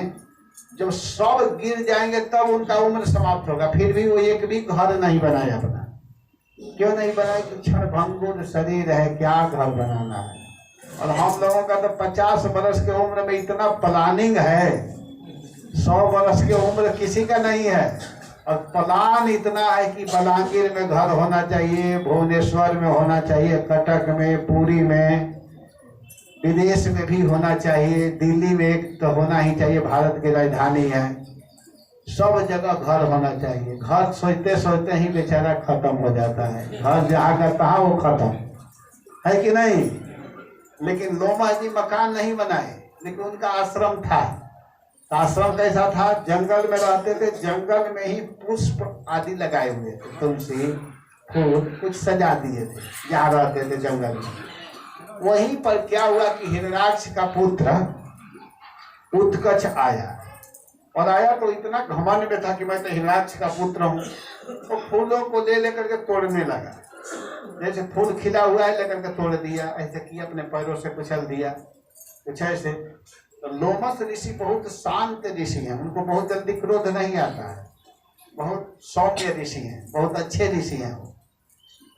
जब सब गिर जाएंगे तब उनका उम्र समाप्त होगा। फिर भी वो एक भी घर नहीं बनाया अपना। क्यों नहीं बनाया? कि क्षणभंगुर शरीर है, क्या घर बनाना है। और हम लोगों का तो 50 वर्ष के उम्र में इतना प्लानिंग है, 100 वर्ष की उम्र किसी का नहीं है। और प्लान इतना है कि बलांगीर में घर होना चाहिए, भुवनेश्वर में होना चाहिए, कटक में, पुरी में, विदेश में भी होना चाहिए, दिल्ली में एक तो होना ही चाहिए, भारत की राजधानी है। सब जगह घर होना चाहिए। घर सोचते सोचते ही बेचारा खत्म हो जाता है। घर जहाँ का तहाँ वो खत्म है कि नहीं। लेकिन लोमा जी मकान नहीं बनाए, लेकिन उनका आश्रम था। आश्रम कैसा था? जंगल में रहते थे, जंगल में ही पुष्प आदि लगाए हुए थे, तुलसी फूल कुछ सजा दिए थे जहाँ रहते थे जंगल में। वहीं पर क्या हुआ कि हिरण्याक्ष का पुत्र उत्कच आया, और आया तो इतना घमंड में था कि मैं तो हिरण्याक्ष का पुत्र हूँ। तो फूलों को ले लेकर के तोड़ने लगा। जैसे फूल खिला हुआ है लेकर के तोड़ दिया, ऐसे किया, अपने पैरों से कुचल दिया, कुछ ऐसे। तो लोमस ऋषि बहुत शांत ऋषि हैं, उनको बहुत जल्दी क्रोध नहीं आता है, बहुत सौम्य ऋषि हैं, बहुत अच्छे ऋषि हैं।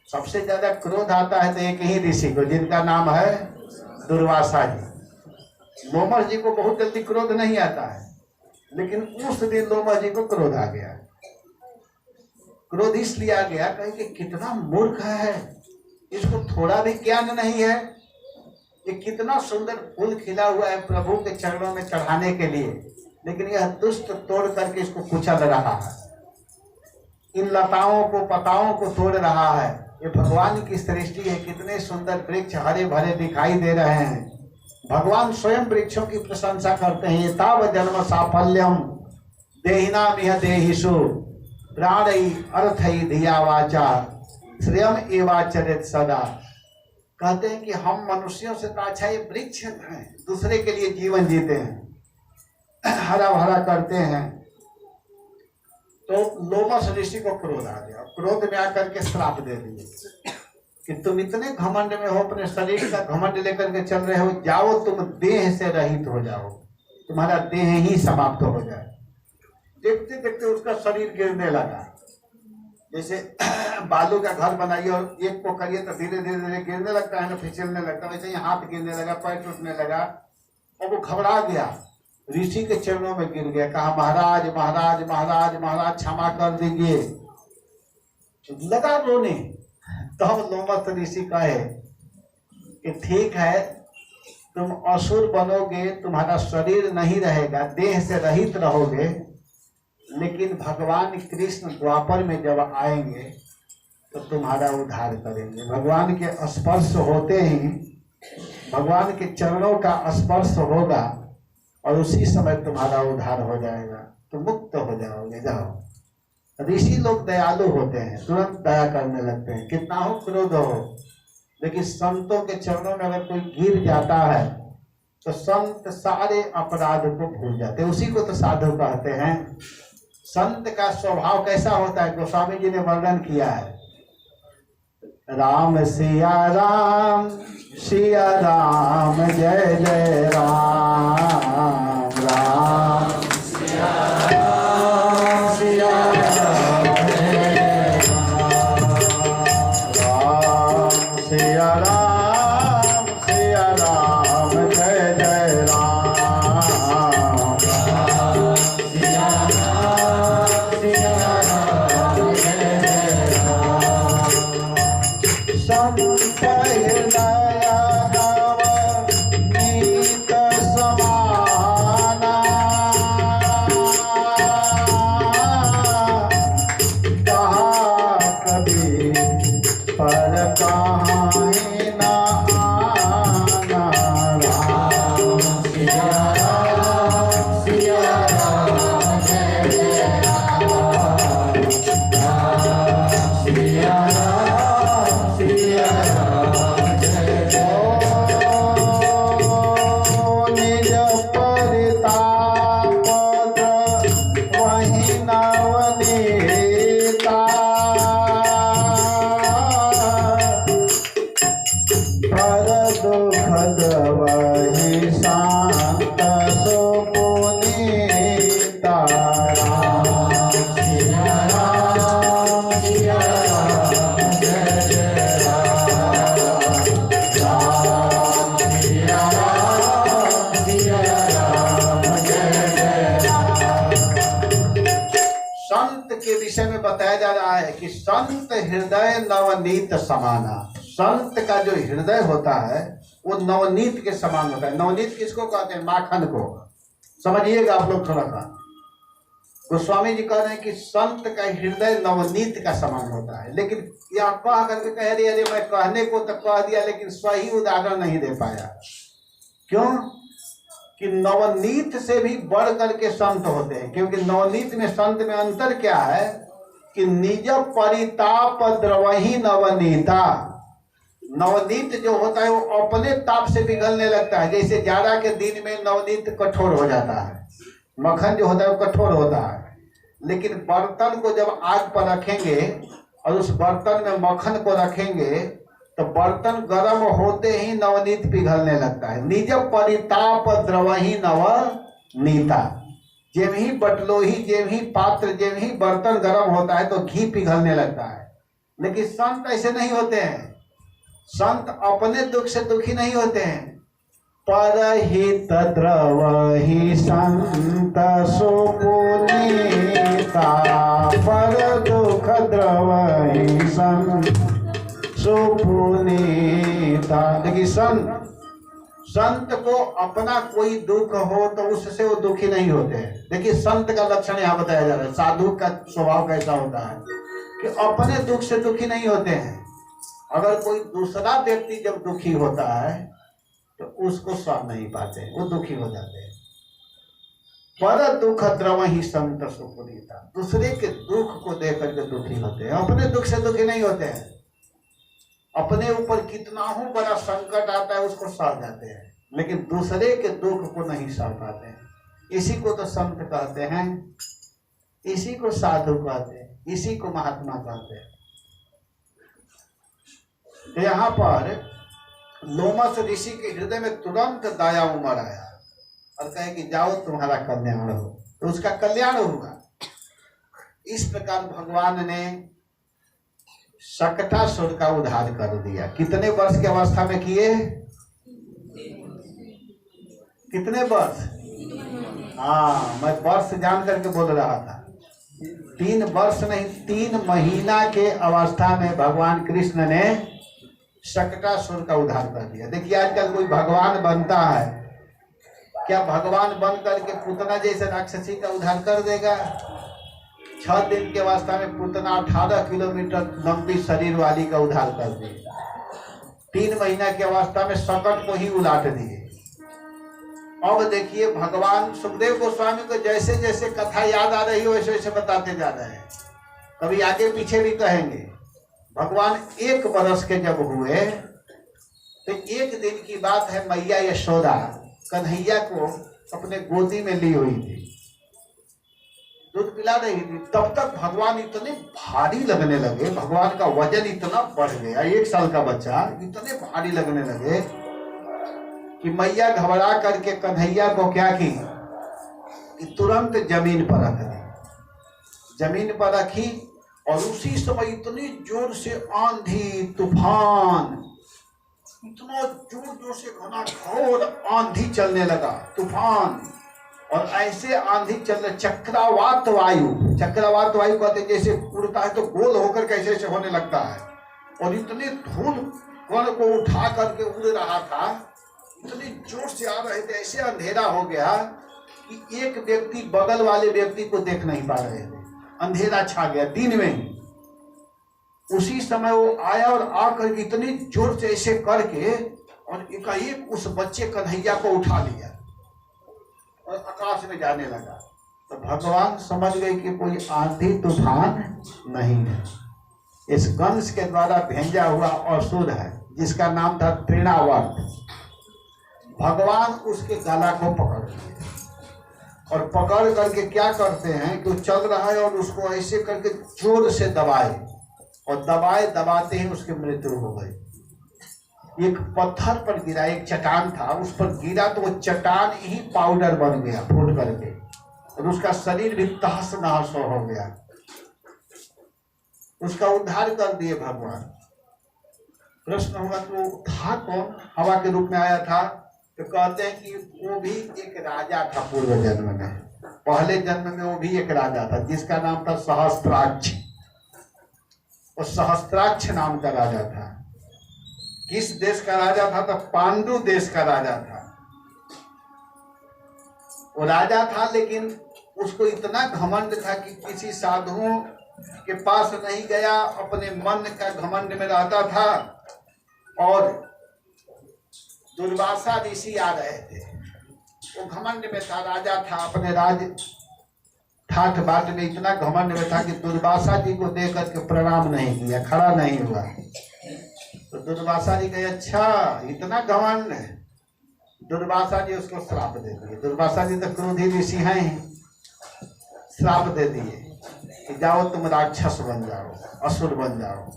सबसे ज्यादा क्रोध आता है तो एक ही ऋषि को, जिनका नाम है दुर्वासा जी। लोमस जी को बहुत जल्दी क्रोध नहीं आता है, लेकिन उस दिन लोमस जी को क्रोध आ गया। क्रोध इसलिए आ गया कहीं कि कितना मूर्ख है, इसको थोड़ा भी ज्ञान नहीं है। ये कितना सुंदर फूल खिला हुआ है प्रभु के चरणों में चढ़ाने के लिए, लेकिन यह दुष्ट तोड़ करके इसको कुचल रहा है, इन लताओं को पताओं को तोड़ रहा है। ये भगवान की सृष्टि है, कितने सुंदर वृक्ष हरे भरे दिखाई दे रहे हैं। भगवान स्वयं वृक्षों की प्रशंसा करते हैं। ये ताव जन्म साफल्यम देहिनाम यह देहिषु प्राणई अर्थई धिया वाचा श्रेयम एवाचरित सदा। कहते हैं कि हम मनुष्यों से तो अच्छा ये वृक्ष हैं, दूसरे के लिए जीवन जीते हैं, हरा भरा करते हैं। तो लोमस ऋषि को क्रोध आ गया, क्रोध में आकर के श्राप दे दिए कि तुम इतने घमंड में हो, अपने शरीर का घमंड लेकर के चल रहे हो, जाओ तुम देह से रहित हो जाओ, तुम्हारा देह ही समाप्त हो जाए। देखते देखते उसका शरीर गिरने लगा, जैसे बालू का घर बनाइए और एक को करिए तो धीरे धीरे धीरे गिरने लगता है ना, फिसलने लगता है, वैसे ही हाथ गिरने लगा, पैर टूटने लगा और वो घबरा गया, ऋषि के चरणों में गिर गया। कहा महाराज महाराज महाराज महाराज क्षमा कर दीजिए। लगा रोने। तब लोमस ऋषि कहे कि ठीक है, तुम असुर बनोगे, तुम्हारा शरीर नहीं रहेगा, देह से रहित रहोगे, लेकिन भगवान कृष्ण द्वापर में जब आएंगे तो तुम्हारा उद्धार करेंगे। भगवान के स्पर्श होते ही, भगवान के चरणों का स्पर्श होगा और उसी समय तुम्हारा उद्धार हो जाएगा, तुम मुक्त हो जाओगे। जाओ। ऋषि लोग दयालु होते हैं, तुरंत दया करने लगते हैं, कितना हो क्रोध हो, लेकिन संतों के चरणों में अगर कोई गिर जाता है तो संत सारे अपराध को भूल जाते हैं। उसी को तो साधु कहते हैं। संत का स्वभाव कैसा होता है, गोस्वामी जी ने वर्णन किया है। राम सिया राम जय जय राम, राम सिया राम जय जय राम, राम सिया राम जय जय राम, राम सिया संत हृदय नव नीत समाना, कहा कभी पर कहीं न आना, राम सिया राम जय जय राम, राम सिया निज परिताप वही नवनीता, पर दुखद वही शांत सो पुनीता, राम सिया राम जय जय राम, राम सिया राम जय जय राम। संत के विषय में बताया जा रहा है कि संत हृदय नवनीत समाना। संत का जो हृदय होता है वो नवनीत के समान होता है। नवनीत किसको कहते हैं? माखन को। समझिएगा आप लोग थोड़ा सा। गोस्वामी जी कह रहे हैं कि संत का हृदय नवनीत का समान होता है, लेकिन यह कह करके कह रही अरे मैं कहने को तो कह दिया, लेकिन सही उदाहरण नहीं दे पाया। क्यों? कि नवनीत से भी बढ़ करके संत होते हैं, क्योंकि नवनीत में संत में अंतर क्या है कि निज परिताप द्रवही नवनीता। नवनीत जो होता है वो अपने ताप से पिघलने लगता है, जैसे जाड़ा के दिन में नवनीत कठोर हो जाता है, मक्खन जो होता है वो कठोर होता है, लेकिन बर्तन को जब आग पर रखेंगे और उस बर्तन में मक्खन को रखेंगे तो बर्तन गर्म होते ही नवनीत पिघलने लगता है। निज परिताप द्रवही नवनीता। जेम ही बटलोही, जेम ही पात्र, जेम ही बर्तन गर्म होता है तो घी पिघलने लगता है। लेकिन संत ऐसे नहीं होते हैं। संत अपने दुख से दुखी नहीं होते हैं। परहित द्रवहि संत सुपुनीता, पर दुख द्रव तवहि संत सुपुनीता। देखिए संत को अपना कोई दुख हो तो उससे वो दुखी नहीं होते हैं। देखिए संत का लक्षण यहाँ बताया जा रहा है। साधु का स्वभाव कैसा होता है कि अपने दुख से दुखी नहीं होते हैं। अगर कोई दूसरा व्यक्ति जब दुखी होता है तो उसको सह नहीं पाते, वो दुखी हो जाते हैं। पर दुख द्रवहि संत सुपुनीता। दूसरे के दुख को देख करके दुखी होते हैं, अपने दुख से दुखी नहीं होते हैं। अपने ऊपर कितना हो बड़ा संकट आता है उसको सह जाते हैं, लेकिन दूसरे के दुख को नहीं सह पाते हैं। इसी को तो संत कहते हैं, इसी को साधु कहते हैं, इसी को महात्मा कहते हैं। तो यहाँ पर लोमस ऋषि के हृदय में तुरंत दया उमड़ आया और कहे कि जाओ तुम्हारा कल्याण हो, तो उसका कल्याण होगा। इस प्रकार भगवान ने शकटासुर का उद्धार कर दिया। कितने वर्ष की अवस्था में किए? कितने वर्ष? हाँ, मैं वर्ष जान करके बोल रहा था। 3 वर्ष नहीं, 3 महीना के अवस्था में भगवान कृष्ण ने शकटासुर का उद्धार कर दिया। देखिए आजकल कोई भगवान बनता है, क्या भगवान बन करके पूतना जैसे राक्षसी का उद्धार कर देगा? 6 दिन के अवस्था में पूतना 18 किलोमीटर लंबी शरीर वाली का उद्धार कर दिया। 3 महीना की अवस्था में सकट को ही उलाट दिए। अब देखिए भगवान सुखदेव गोस्वामी को जैसे जैसे कथा याद आ रही है वैसे वैसे बताते जा रहे हैं। कभी आगे पीछे भी कहेंगे। भगवान 1 वर्ष के जब हुए तो एक दिन की बात है, मैया यशोदा कन्हैया को अपने गोदी में ली हुई थी, दूध पिला रही थी। तब तक भगवान इतने भारी लगने लगे, भगवान का वजन इतना बढ़ गया, 1 साल का बच्चा इतने भारी लगने लगे कि मैया घबरा करके कन्हैया को क्या की कि तुरंत जमीन पर रख दी। जमीन पर रखी और उसी समय इतनी जोर से आंधी तूफान, इतना जोर से घनघोर आंधी चलने लगा, तूफान। और ऐसे आंधी चल रहे, चक्रवात वायु, चक्रवात वायु कहते जैसे उड़ता है तो गोल होकर कैसे ऐसे होने लगता है। और इतने धूल कण को उठा करके उड़ रहा था, इतनी जोर से आ रहे थे, ऐसे अंधेरा हो गया कि एक व्यक्ति बगल वाले व्यक्ति को देख नहीं पा रहे थे। अंधेरा छा गया दिन में ही। उसी समय वो आया और आकर इतनी जोर से ऐसे करके और एकाएक उस बच्चे कन्हैया को उठा लिया और आकाश में जाने लगा। तो भगवान समझ गए कि कोई आंधी तूफान नहीं है, इस कंस के द्वारा भेजा हुआ असुर है जिसका नाम था तृणावर्त। भगवान उसके गला को पकड़ लिए और पकड़ करके क्या करते हैं कि वो चल रहा है और उसको ऐसे करके जोर से दबाए और दबाते ही उसकी मृत्यु हो गई। एक पत्थर पर गिरा, एक चट्टान था उस पर गिरा तो वो चट्टान ही पाउडर बन गया फूट करके और उसका शरीर भी तहस नहस हो गया। उसका उद्धार कर दिए भगवान। प्रश्न होगा तो था कौन? हवा के रूप में आया था। तो कहते हैं कि वो भी एक राजा था पूर्व जन्म में, पहले जन्म में वो भी एक राजा था जिसका नाम था सहस्त्राक्ष। वो सहस्त्राक्ष नाम का राजा था। किस देश का राजा था? तो पांडु देश का राजा था। वो राजा था लेकिन उसको इतना घमंड था कि किसी साधुओं के पास नहीं गया, अपने मन का घमंड में रहता था। और दुर्वासा ऋषि आ रहे थे, वो घमंड में था, राजा था, अपने राज ठाठ बाट में इतना घमंड में था कि दुर्वासा जी को देख करके प्रणाम नहीं किया, खड़ा नहीं हुआ। तो दुर्वासा जी कहे अच्छा इतना घमंड है। दुर्वासा जी उसको श्राप दे दिए। दुर्वासा जी तो क्रोधी ऋषि हैं, श्राप दे दिए कि जाओ तुम राक्षस बन जाओ, असुर बन जाओ।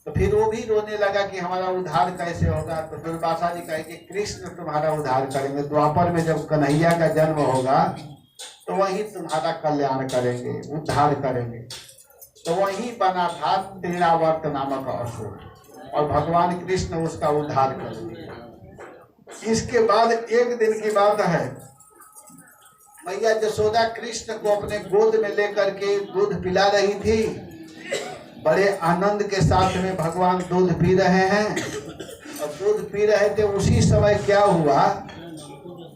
तो फिर वो भी रोने लगा कि हमारा उद्धार कैसे होगा। तो दुर्वासा जी कहे कि कृष्ण तुम्हारा उद्धार करेंगे, द्वापर में जब कन्हैया का जन्म होगा तो वही तुम्हारा कल्याण करेंगे, उद्धार करेंगे। तो वही बना था तृणावर्त नामक असुर और भगवान कृष्ण उसका उद्धार कर दिया। इसके बाद एक दिन की बात है, मैया यशोदा कृष्ण को अपने गोद में लेकर के दूध पिला रही थी बड़े आनंद के साथ में भगवान दूध पी रहे हैं। और दूध पी रहे थे, उसी समय क्या हुआ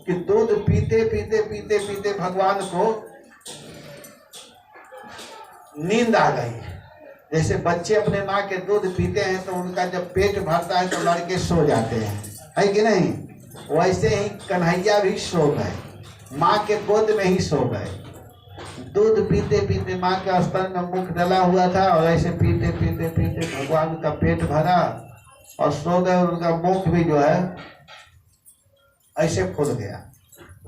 कि दूध पीते पीते पीते पीते भगवान को नींद आ गई। जैसे बच्चे अपने माँ के दूध पीते हैं तो उनका जब पेट भरता है तो लड़के सो जाते हैं, है कि नहीं? वैसे ही कन्हैया भी सो गए, माँ के गोद में ही सो गए। दूध पीते पीते माँ के स्तन में मुख डला हुआ था और ऐसे पीते पीते पीते भगवान का पेट भरा और सो गए। और उनका मुख भी जो है ऐसे खुल गया।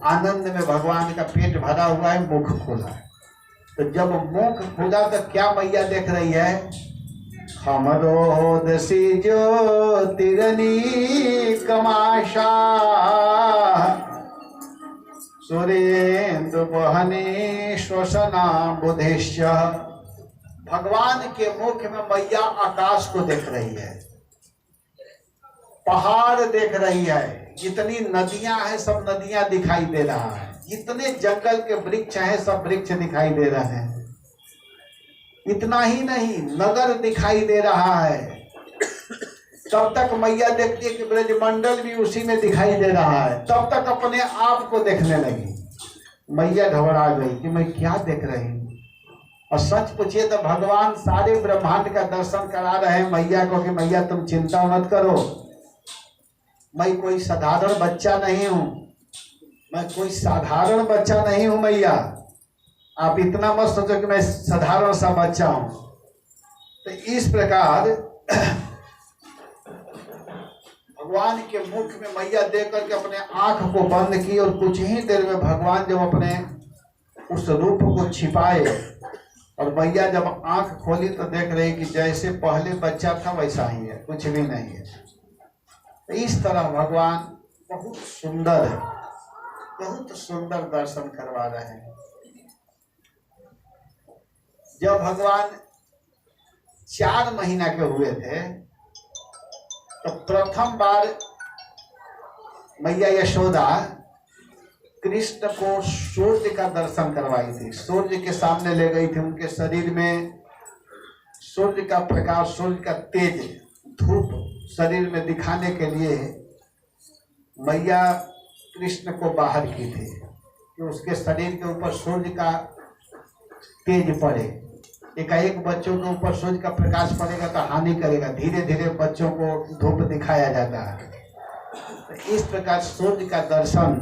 आनंद में भगवान का पेट भरा हुआ है, मुख खुला है। तो जब मुख खुला तो क्या मैया देख रही है? हमरो दसी जो तिरनी कमाशा सुरेंद्र बहने श्वसना बुधिश्च। भगवान के मुख में मैया आकाश को देख रही है, पहाड़ देख रही है, जितनी नदियां हैं सब नदियां दिखाई दे रहा है, जितने जंगल के वृक्ष हैं सब वृक्ष दिखाई दे रहे हैं। इतना ही नहीं, नगर दिखाई दे रहा है। तब तक मैया देखती है कि ब्रजमंडल भी उसी में दिखाई दे रहा है। तब तक अपने आप को देखने लगी। मैया घबरा गई कि मैं क्या देख रही हूँ। और सच पूछिए तो भगवान सारे ब्रह्मांड का दर्शन करा रहे हैं मैया को कि मैया तुम चिंता मत करो, मैं कोई साधारण बच्चा नहीं हूँ, मैं कोई साधारण बच्चा नहीं हूँ मैया, आप इतना मत सोचो कि मैं साधारण सा बच्चा हूँ। तो इस प्रकार भगवान के मुख में मैया देख करके अपने आंख को बंद की और कुछ ही देर में भगवान जब अपने उस रूप को छिपाए और मैया जब आंख खोली तो देख रही कि जैसे पहले बच्चा था वैसा ही है, कुछ भी नहीं है। तो इस तरह भगवान बहुत सुंदर है, बहुत सुंदर दर्शन करवा रहे हैं। जब भगवान 4 महीना के हुए थे तो प्रथम बार मैया यशोदा कृष्ण को सूर्य का दर्शन करवाई थी। सूर्य के सामने ले गई थी, उनके शरीर में सूर्य का प्रकाश, सूर्य का तेज, धूप शरीर में दिखाने के लिए मैया कृष्ण को बाहर की थी कि उसके शरीर के ऊपर सूर्य का तेज पड़े। एकाएक बच्चों के ऊपर सूर्य का प्रकाश पड़ेगा तो हानि करेगा, धीरे धीरे बच्चों को धूप दिखाया जाता है। तो इस प्रकार सूर्य का दर्शन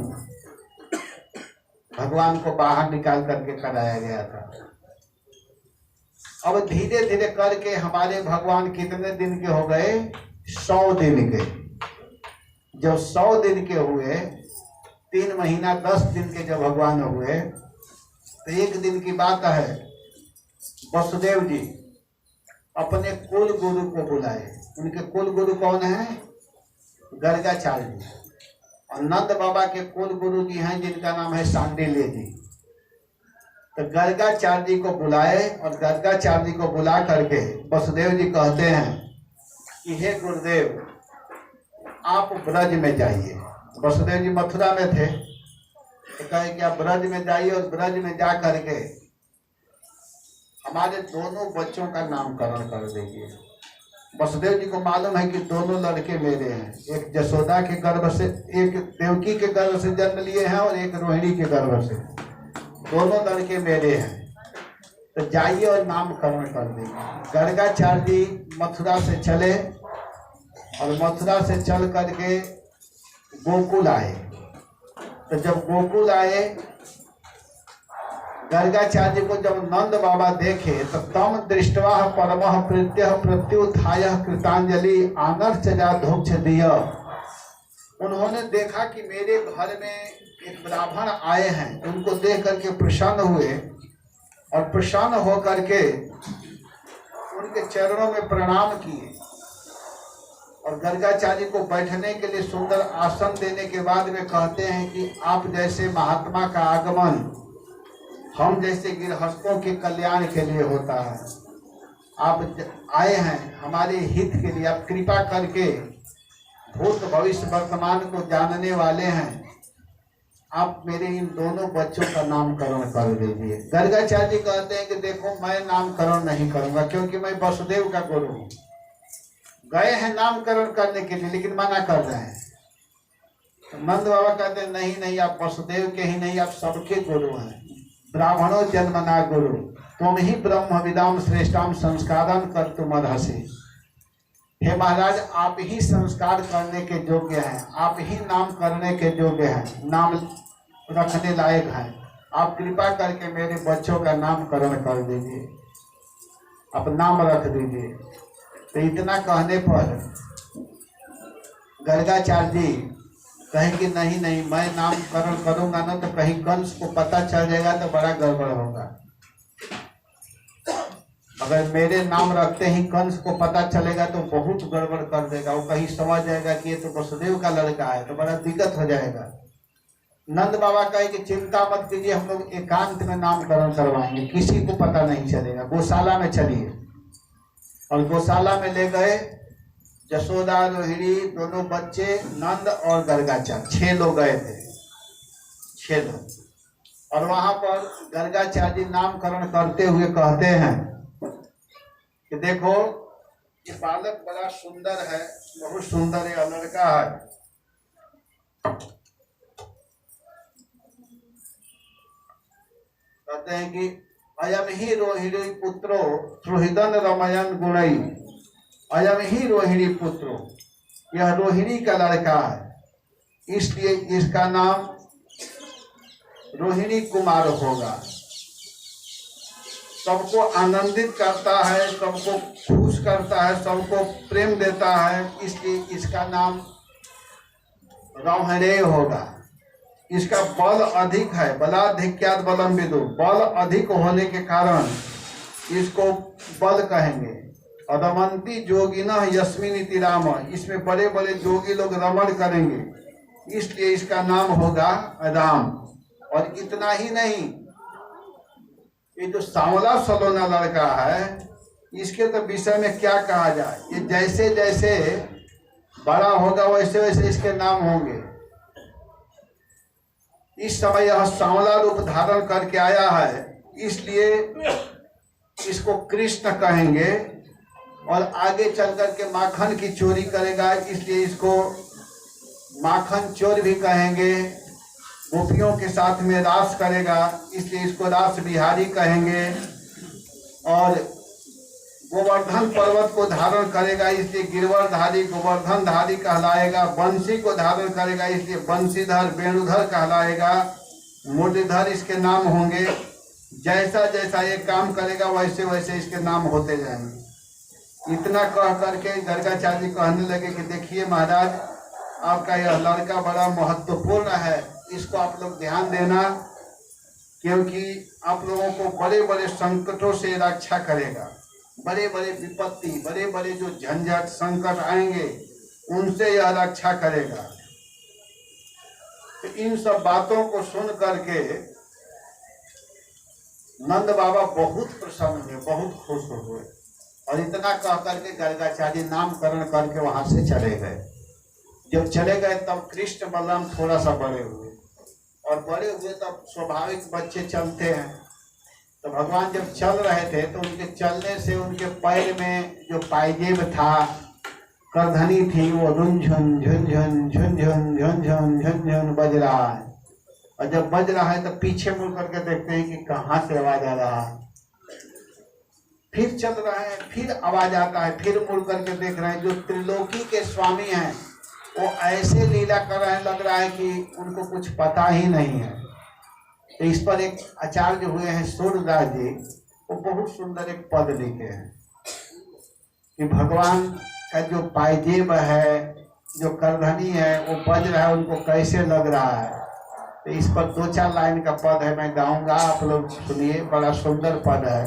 भगवान को बाहर निकाल करके कराया गया था। अब धीरे धीरे करके हमारे भगवान कितने दिन के हो गए? 100 दिन के। जब 100 दिन के हुए, 3 महीना 10 दिन के जब भगवान हुए तो एक दिन की बात है, वसुदेव जी अपने कुल गुरु को बुलाए। उनके कुल गुरु कौन है? गर्गाचार्य जी। और नंद बाबा के कुल गुरु जी हैं जिनका नाम है सांडिल्य जी। तो गर्गाचार्य जी को बुलाए और गर्गाचार्य जी को बुला करके वसुदेव जी कहते हैं कि हे गुरुदेव, आप ब्रज में जाइए। वसुदेव जी मथुरा में थे तो कहे कि आप ब्रज में जाइए और ब्रज में जा करके हमारे दोनों बच्चों का नामकरण कर दीजिए। वसुदेव जी को मालूम है कि दोनों लड़के मेरे हैं, एक जसोदा के गर्भ से, एक देवकी के गर्भ से जन्म लिए हैं और एक रोहिणी के गर्भ से, दोनों लड़के मेरे हैं। तो जाइए और नामकरण कर दीजिए। गर्गाचार्य जी मथुरा से चले और मथुरा से चल करके गोकुल आए। तो जब गोकुल आए, गर्गाचार्य को जब नंद बाबा देखे तो तम दृष्टवा परमः प्रीत्यः प्रत्युत्थाय कृतांजलि आनर्चजा धूक्ष दिया। उन्होंने देखा कि मेरे घर में एक ब्राह्मण आए हैं, उनको देख करके प्रसन्न हुए और प्रसन्न होकर के उनके चरणों में प्रणाम किए और गर्गाचार्य को बैठने के लिए सुंदर आसन देने के बाद वे कहते हैं कि आप जैसे महात्मा का आगमन हम जैसे गृहस्थों के कल्याण के लिए होता है। आप आए हैं हमारे हित के लिए, आप कृपा करके भूत भविष्य वर्तमान को जानने वाले हैं, आप मेरे इन दोनों बच्चों का नामकरण कर दीजिए। गर्गाचार्य जी कहते हैं कि देखो मैं नामकरण नहीं करूंगा क्योंकि मैं वसुदेव का गुरु हूँ। गए हैं नामकरण करने के लिए लेकिन मना कर रहे हैं। तो नंद बाबा कहते हैं नहीं नहीं, आप वसुदेव के ही नहीं, आप सबके गुरु हैं। ब्राह्मणों जन्मना गुरु, तुम ही ब्रह्म विदाम श्रेष्ठाम संस्कारन कर तुम अर्हसि। हे महाराज, आप ही संस्कार करने के योग्य हैं, आप ही नाम करने के योग्य हैं, नाम रखने लायक हैं। आप कृपा करके मेरे बच्चों का नामकरण कर दीजिए, आप नाम रख दीजिए। तो इतना कहने पर गर्गाचार्य जी कहेंगे नहीं नहीं, मैं नामकरण करूंगा ना तो कहीं कंस को पता चल जाएगा तो बड़ा गड़बड़ होगा। अगर मेरे नाम रखते ही कंस को पता चलेगा तो बहुत गड़बड़ कर देगा, वो कहीं समझ जाएगा कि ये तो वसुदेव का लड़का है, तो बड़ा दिक्कत हो जाएगा। नंद बाबा कहे कि चिंता मत कीजिए, हम लोग एकांत में नामकरण करवाएंगे, किसी को पता नहीं चलेगा। गौशाला में चलिए। और गौशाला में ले गए यशोदा, रोहिणी, दोनों बच्चे, नंद और गर्गाचार्य, 6 लोग गए थे, 6 लोग। और वहां पर गर्गाचार्य जी नामकरण करते हुए कहते हैं कि देखो ये बालक बड़ा सुंदर है, बहुत सुंदर है, लड़का है। कहते हैं कि अयम ही रोहिणी पुत्रो सुहृदन रमयन गुणई, अयम ही रोहिणी पुत्रो, यह रोहिणी का लड़का है, इसलिए इसका नाम रोहिणी कुमार होगा। सबको आनंदित करता है, सबको खुश करता है, सबको प्रेम देता है, इसलिए इसका नाम रोहिणी होगा। इसका बल अधिक है, बलाधिक्यात बलम विदु, बल अधिक होने के कारण इसको बल कहेंगे। रमंती जोगिना यस्मिन इति राम, इसमें बड़े बड़े जोगी लोग रमण करेंगे, इसलिए इसका नाम होगा राम। और इतना ही नहीं, ये जो सांवला सलोना लड़का है, इसके तो विषय में क्या कहा जाए। ये जैसे जैसे बड़ा होगा वैसे वैसे इसके नाम होंगे। इस समय यह सांवला रूप धारण करके आया है, इसलिए इसको कृष्ण कहेंगे। और आगे चल करके माखन की चोरी करेगा, इसलिए इसको माखन चोर भी कहेंगे। गोपियों के साथ में रास करेगा, इसलिए इसको रास बिहारी कहेंगे। और गोवर्धन पर्वत को धारण करेगा, इसलिए गिरवरधारी गोवर्धनधारी कहलाएगा। बंसी को धारण करेगा, इसलिए बंसीधर वेणुधर कहलाएगा। मुरलीधर इसके नाम होंगे। जैसा जैसा ये काम करेगा वैसे वैसे इसके नाम होते जाएंगे। इतना कह करके गर्गाचार्य जी कहने लगे कि देखिए महाराज, आपका यह लड़का बड़ा महत्वपूर्ण है, इसको आप लोग ध्यान देना, क्योंकि आप लोगों को बड़े बड़े संकटों से रक्षा करेगा। बड़े बड़े विपत्ति, बड़े बड़े जो झंझट संकट आएंगे उनसे यह रक्षा करेगा। तो इन सब बातों को सुन करके नंद बाबा बहुत प्रसन्न हुए, बहुत खुश हुए। और इतना कह करके गर्गाचार्य नामकरण करके वहां से चले गए। जब चले गए तब कृष्ण बलराम थोड़ा सा बड़े हुए, और बड़े हुए तब स्वाभाविक बच्चे चलते हैं। तो भगवान जब चल रहे थे तो उनके चलने से उनके पैर में जो पायजेब था, करधनी थी, वो रुनझुन झुनझुन झुनझुन झुनझुन झुनझुन बज रहा है। और जब बज रहा है तो पीछे मुड़ करके देखते हैं कि कहाँ से आवाज आ रहा है। फिर चल रहे हैं, फिर आवाज आता है, फिर मुड़ करके देख रहे हैं जो त्रिलोकी के स्वामी हैं वो ऐसे लीला कर रहे हैं, लग रहा है कि उनको कुछ पता ही नहीं है। तो इस पर एक आचार्य हुए हैं सूर्यदास जी, वो बहुत सुंदर एक पद लिखे हैं कि भगवान का जो पायजेब है, जो करधनी है, वो बज रहा है, उनको कैसे लग रहा है। तो इस पर 2-4 लाइन का पद है, मैं गाऊंगा, आप लोग सुनिए, बड़ा सुंदर पद है।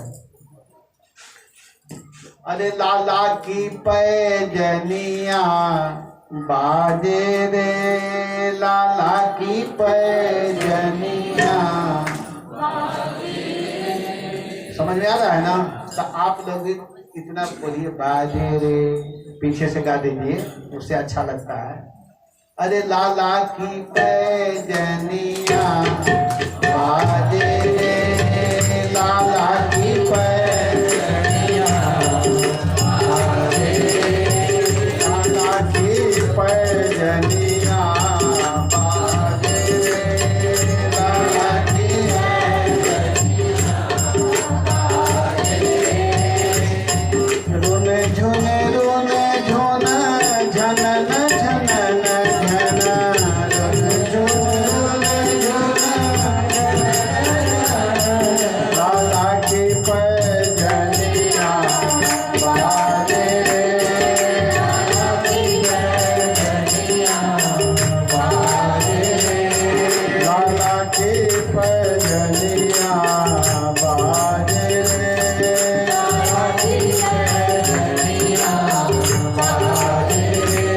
अरे लाला की पैजनिया बाजे रे, लाला की पैजनिया। समझ में आ रहा है ना? तो आप लोग इतना बोलिए, बाजे रे, पीछे से गा दीजिए, उससे अच्छा लगता है। अरे लाला की पैजनिया बाजे रे, लाला की पैजनिया बाजे रे, लाला की पैजनिया बाजे रे, लाला की पैजनिया बाजे रे। रुने झुने रुने झुन झनन झनन झन, रुने झुने झुन लाला की पैजनिया बाजे रे, लाला की पैजनिया बाजे रे, लाला की पैजनिया बाजे रे, लाला की पैजनिया बाजे रे।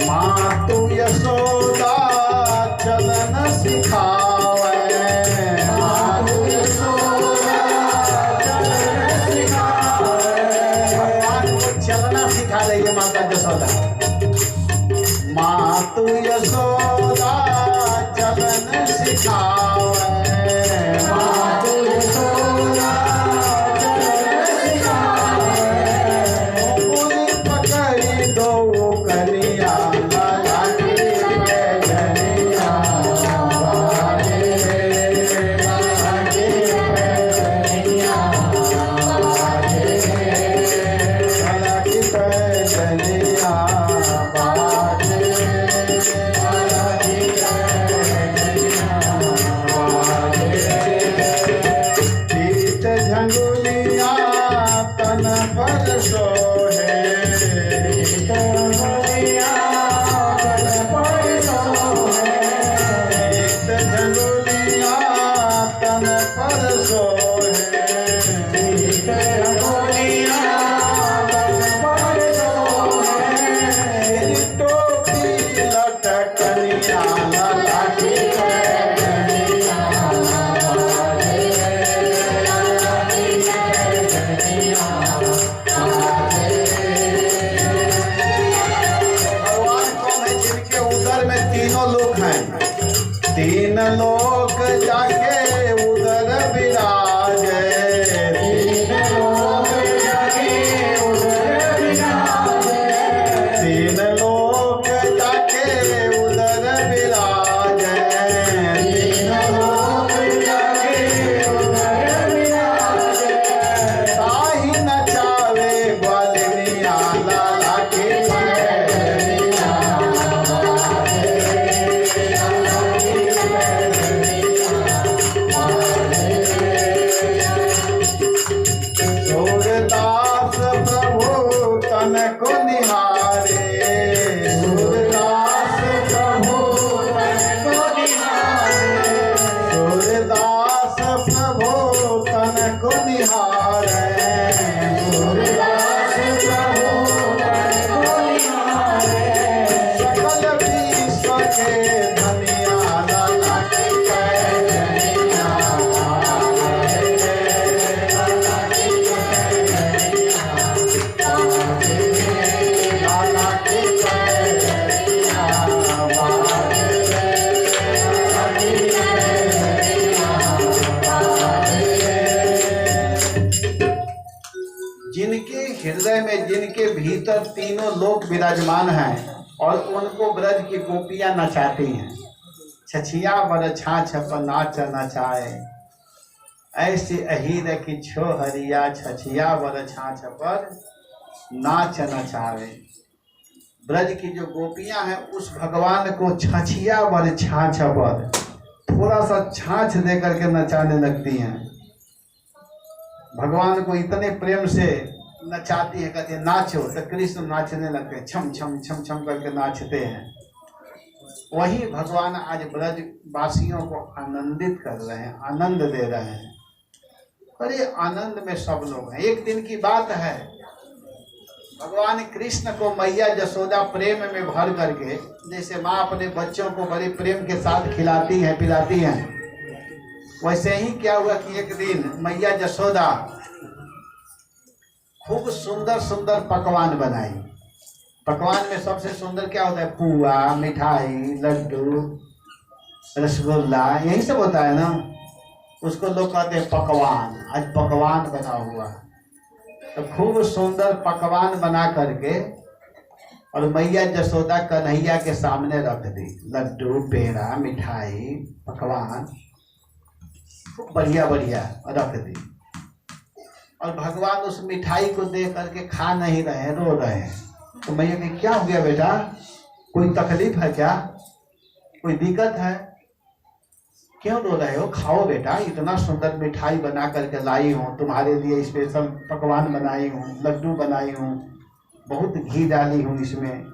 माँ तू यशोदा चलन सिखावे, माँ तू यशोदा चलन सिखावे, भगवान को चलना सिखा रही है माता यशोदा। माँ तू यशोदा चलन सिखावे, माँ तू यशोदा चलन सिखावे, उंगली पकड़ी दो कनिया लाला की पैजनिया बाजे रे, लाला की पैजनिया बाजे रे, लाला की पैजनिया बाजे रे, लाला की पैजनिया बाजे रे। पीत झंगुलिया तन पर सोहे, पीत झंगुलिया तन पर सोहे, पीत झंगुलिया तन पर सोहे, पीत झंगुलिया तन पर सोहे। टोपी लटकनिया लाला की पैजनिया बाजे रे, लाला की पैजनिया बाजे रे। भगवान कौन है? जिनके उदर में तीनों लोक हैं, तीन लोक जाके उदर विराजे, तीन लोक जाके उदर विराजे, तीन लोक जाके उदर विराजे, तीन लोक जाके उदर विराजे। ताही नचावे ग्वालिनिया लाला की पैजनिया बाजे रे, लाला की पैजनिया बाजे रे। सूरदास प्रभु तन को निहारे, सूरदास प्रभु तन को निहारे, सूरदास प्रभु तन को निहारे, सूरदास प्रभु तन को निहारे। सकल विश्व के धनिया लाला की पैजनिया बाजे रे, लाला की पैजनिया बाजे रे, लाला की पैजनिया बाजे रे, लाला की पैजनिया बाजे रे। जिनके हृदय में, जिनके भीतर तीनों लोक विराजमान हैं और उनको ब्रज की गोपियां नचाती हैं। छछिया बर छाछ पर नाच नचाए, ऐसे अहीर की छोहरिया छछिया बर छाछ पर नाच नचावे। ब्रज की जो गोपियां हैं उस भगवान को छछिया बर छाछ पर थोड़ा सा छाछ दे करके नचाने लगती हैं। भगवान को इतने प्रेम से नचाती है, कहते हैं नाचो, तो कृष्ण नाचने लगते हैं, छम छम छम छम करके नाचते हैं। वही भगवान आज ब्रज वासियों को आनंदित कर रहे हैं, आनंद दे रहे हैं। पर ये आनंद में सब लोग हैं। एक दिन की बात है, भगवान कृष्ण को मैया यशोदा प्रेम में भर करके, जैसे माँ अपने बच्चों को बड़े प्रेम के साथ खिलाती है पिलाती है, वैसे ही क्या हुआ कि एक दिन मैया यशोदा खूब सुंदर सुंदर पकवान बनाई। पकवान में सबसे सुंदर क्या होता है? पुआ, मिठाई, लड्डू, रसगुल्ला, यही सब होता है ना। उसको लोग कहते हैं पकवान। आज पकवान बना हुआ, तो खूब सुंदर पकवान बना करके और मैया जसोदा कन्हैया के सामने रख दी। लड्डू, पेड़ा, मिठाई, पकवान खूब बढ़िया बढ़िया रख दी। और भगवान उस मिठाई को देख करके खा नहीं रहे, रो रहे हैं। तो मैया ने क्या हो गया बेटा, कोई तकलीफ है क्या, कोई दिक्कत है, क्यों रो रहे हो? खाओ बेटा, इतना सुंदर मिठाई बना करके लाई हूँ, तुम्हारे लिए स्पेशल पकवान बनाई हूँ, लड्डू बनाई हूँ, बहुत घी डाली हूँ, इसमें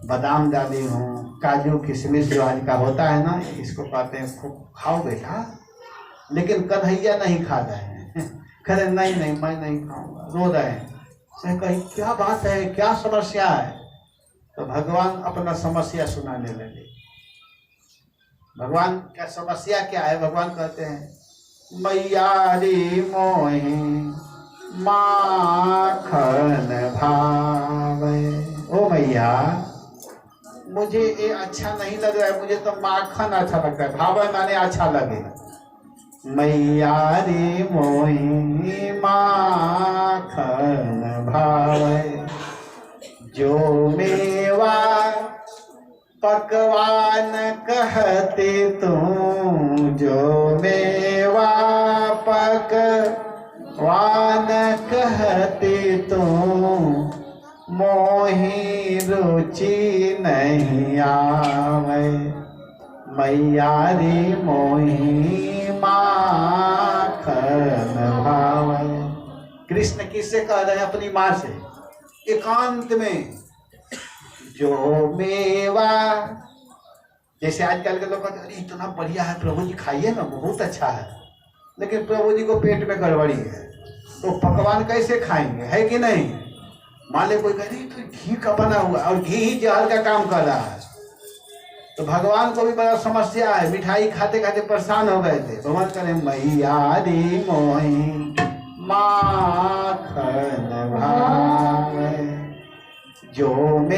बादाम डाली हूँ, काजू किशमिश जो आज का होता है ना, इसको कहते हैं, खूब खाओ बेटा। लेकिन कन्हैया नहीं खा रहे हैं। कह रहे नहीं नहीं मैं नहीं खाऊंगा, रो रहे हैं। कहीं क्या बात है, क्या समस्या है? तो भगवान अपना समस्या सुनाने लगे। भगवान क्या समस्या क्या है? भगवान कहते हैं, मैया रे मोहि माखन भावे। ओ मैया, मुझे ये अच्छा नहीं लग रहा है, मुझे तो माखन अच्छा लगता है। भावे माने अच्छा लगे। मैया रे मोहि माखन भावे, जो मेवा पकवान कहते तुम, जो मेवा पकवान कहते तुम, मोहि रुचि नहीं आवे। मैया रे मोहि माखन भावे। कृष्ण किससे कह रहे हैं? अपनी माँ से, एकांत में। जो मेवा, जैसे आजकल के लोग कहते हैं, इतना बढ़िया है प्रभु जी, खाइए ना, बहुत अच्छा है। लेकिन प्रभु जी को पेट में गड़बड़ी है, तो पकवान कैसे खाएंगे? है कि नहीं? मान ले कोई कह रही तो घी का बना हुआ, और घी ही जहर का काम कर रहा है। तो भगवान को भी बड़ा समस्या है, मिठाई खाते खाते परेशान हो गए थे। भगवान कह रहे मैया रे मोहि माखन भावे, जो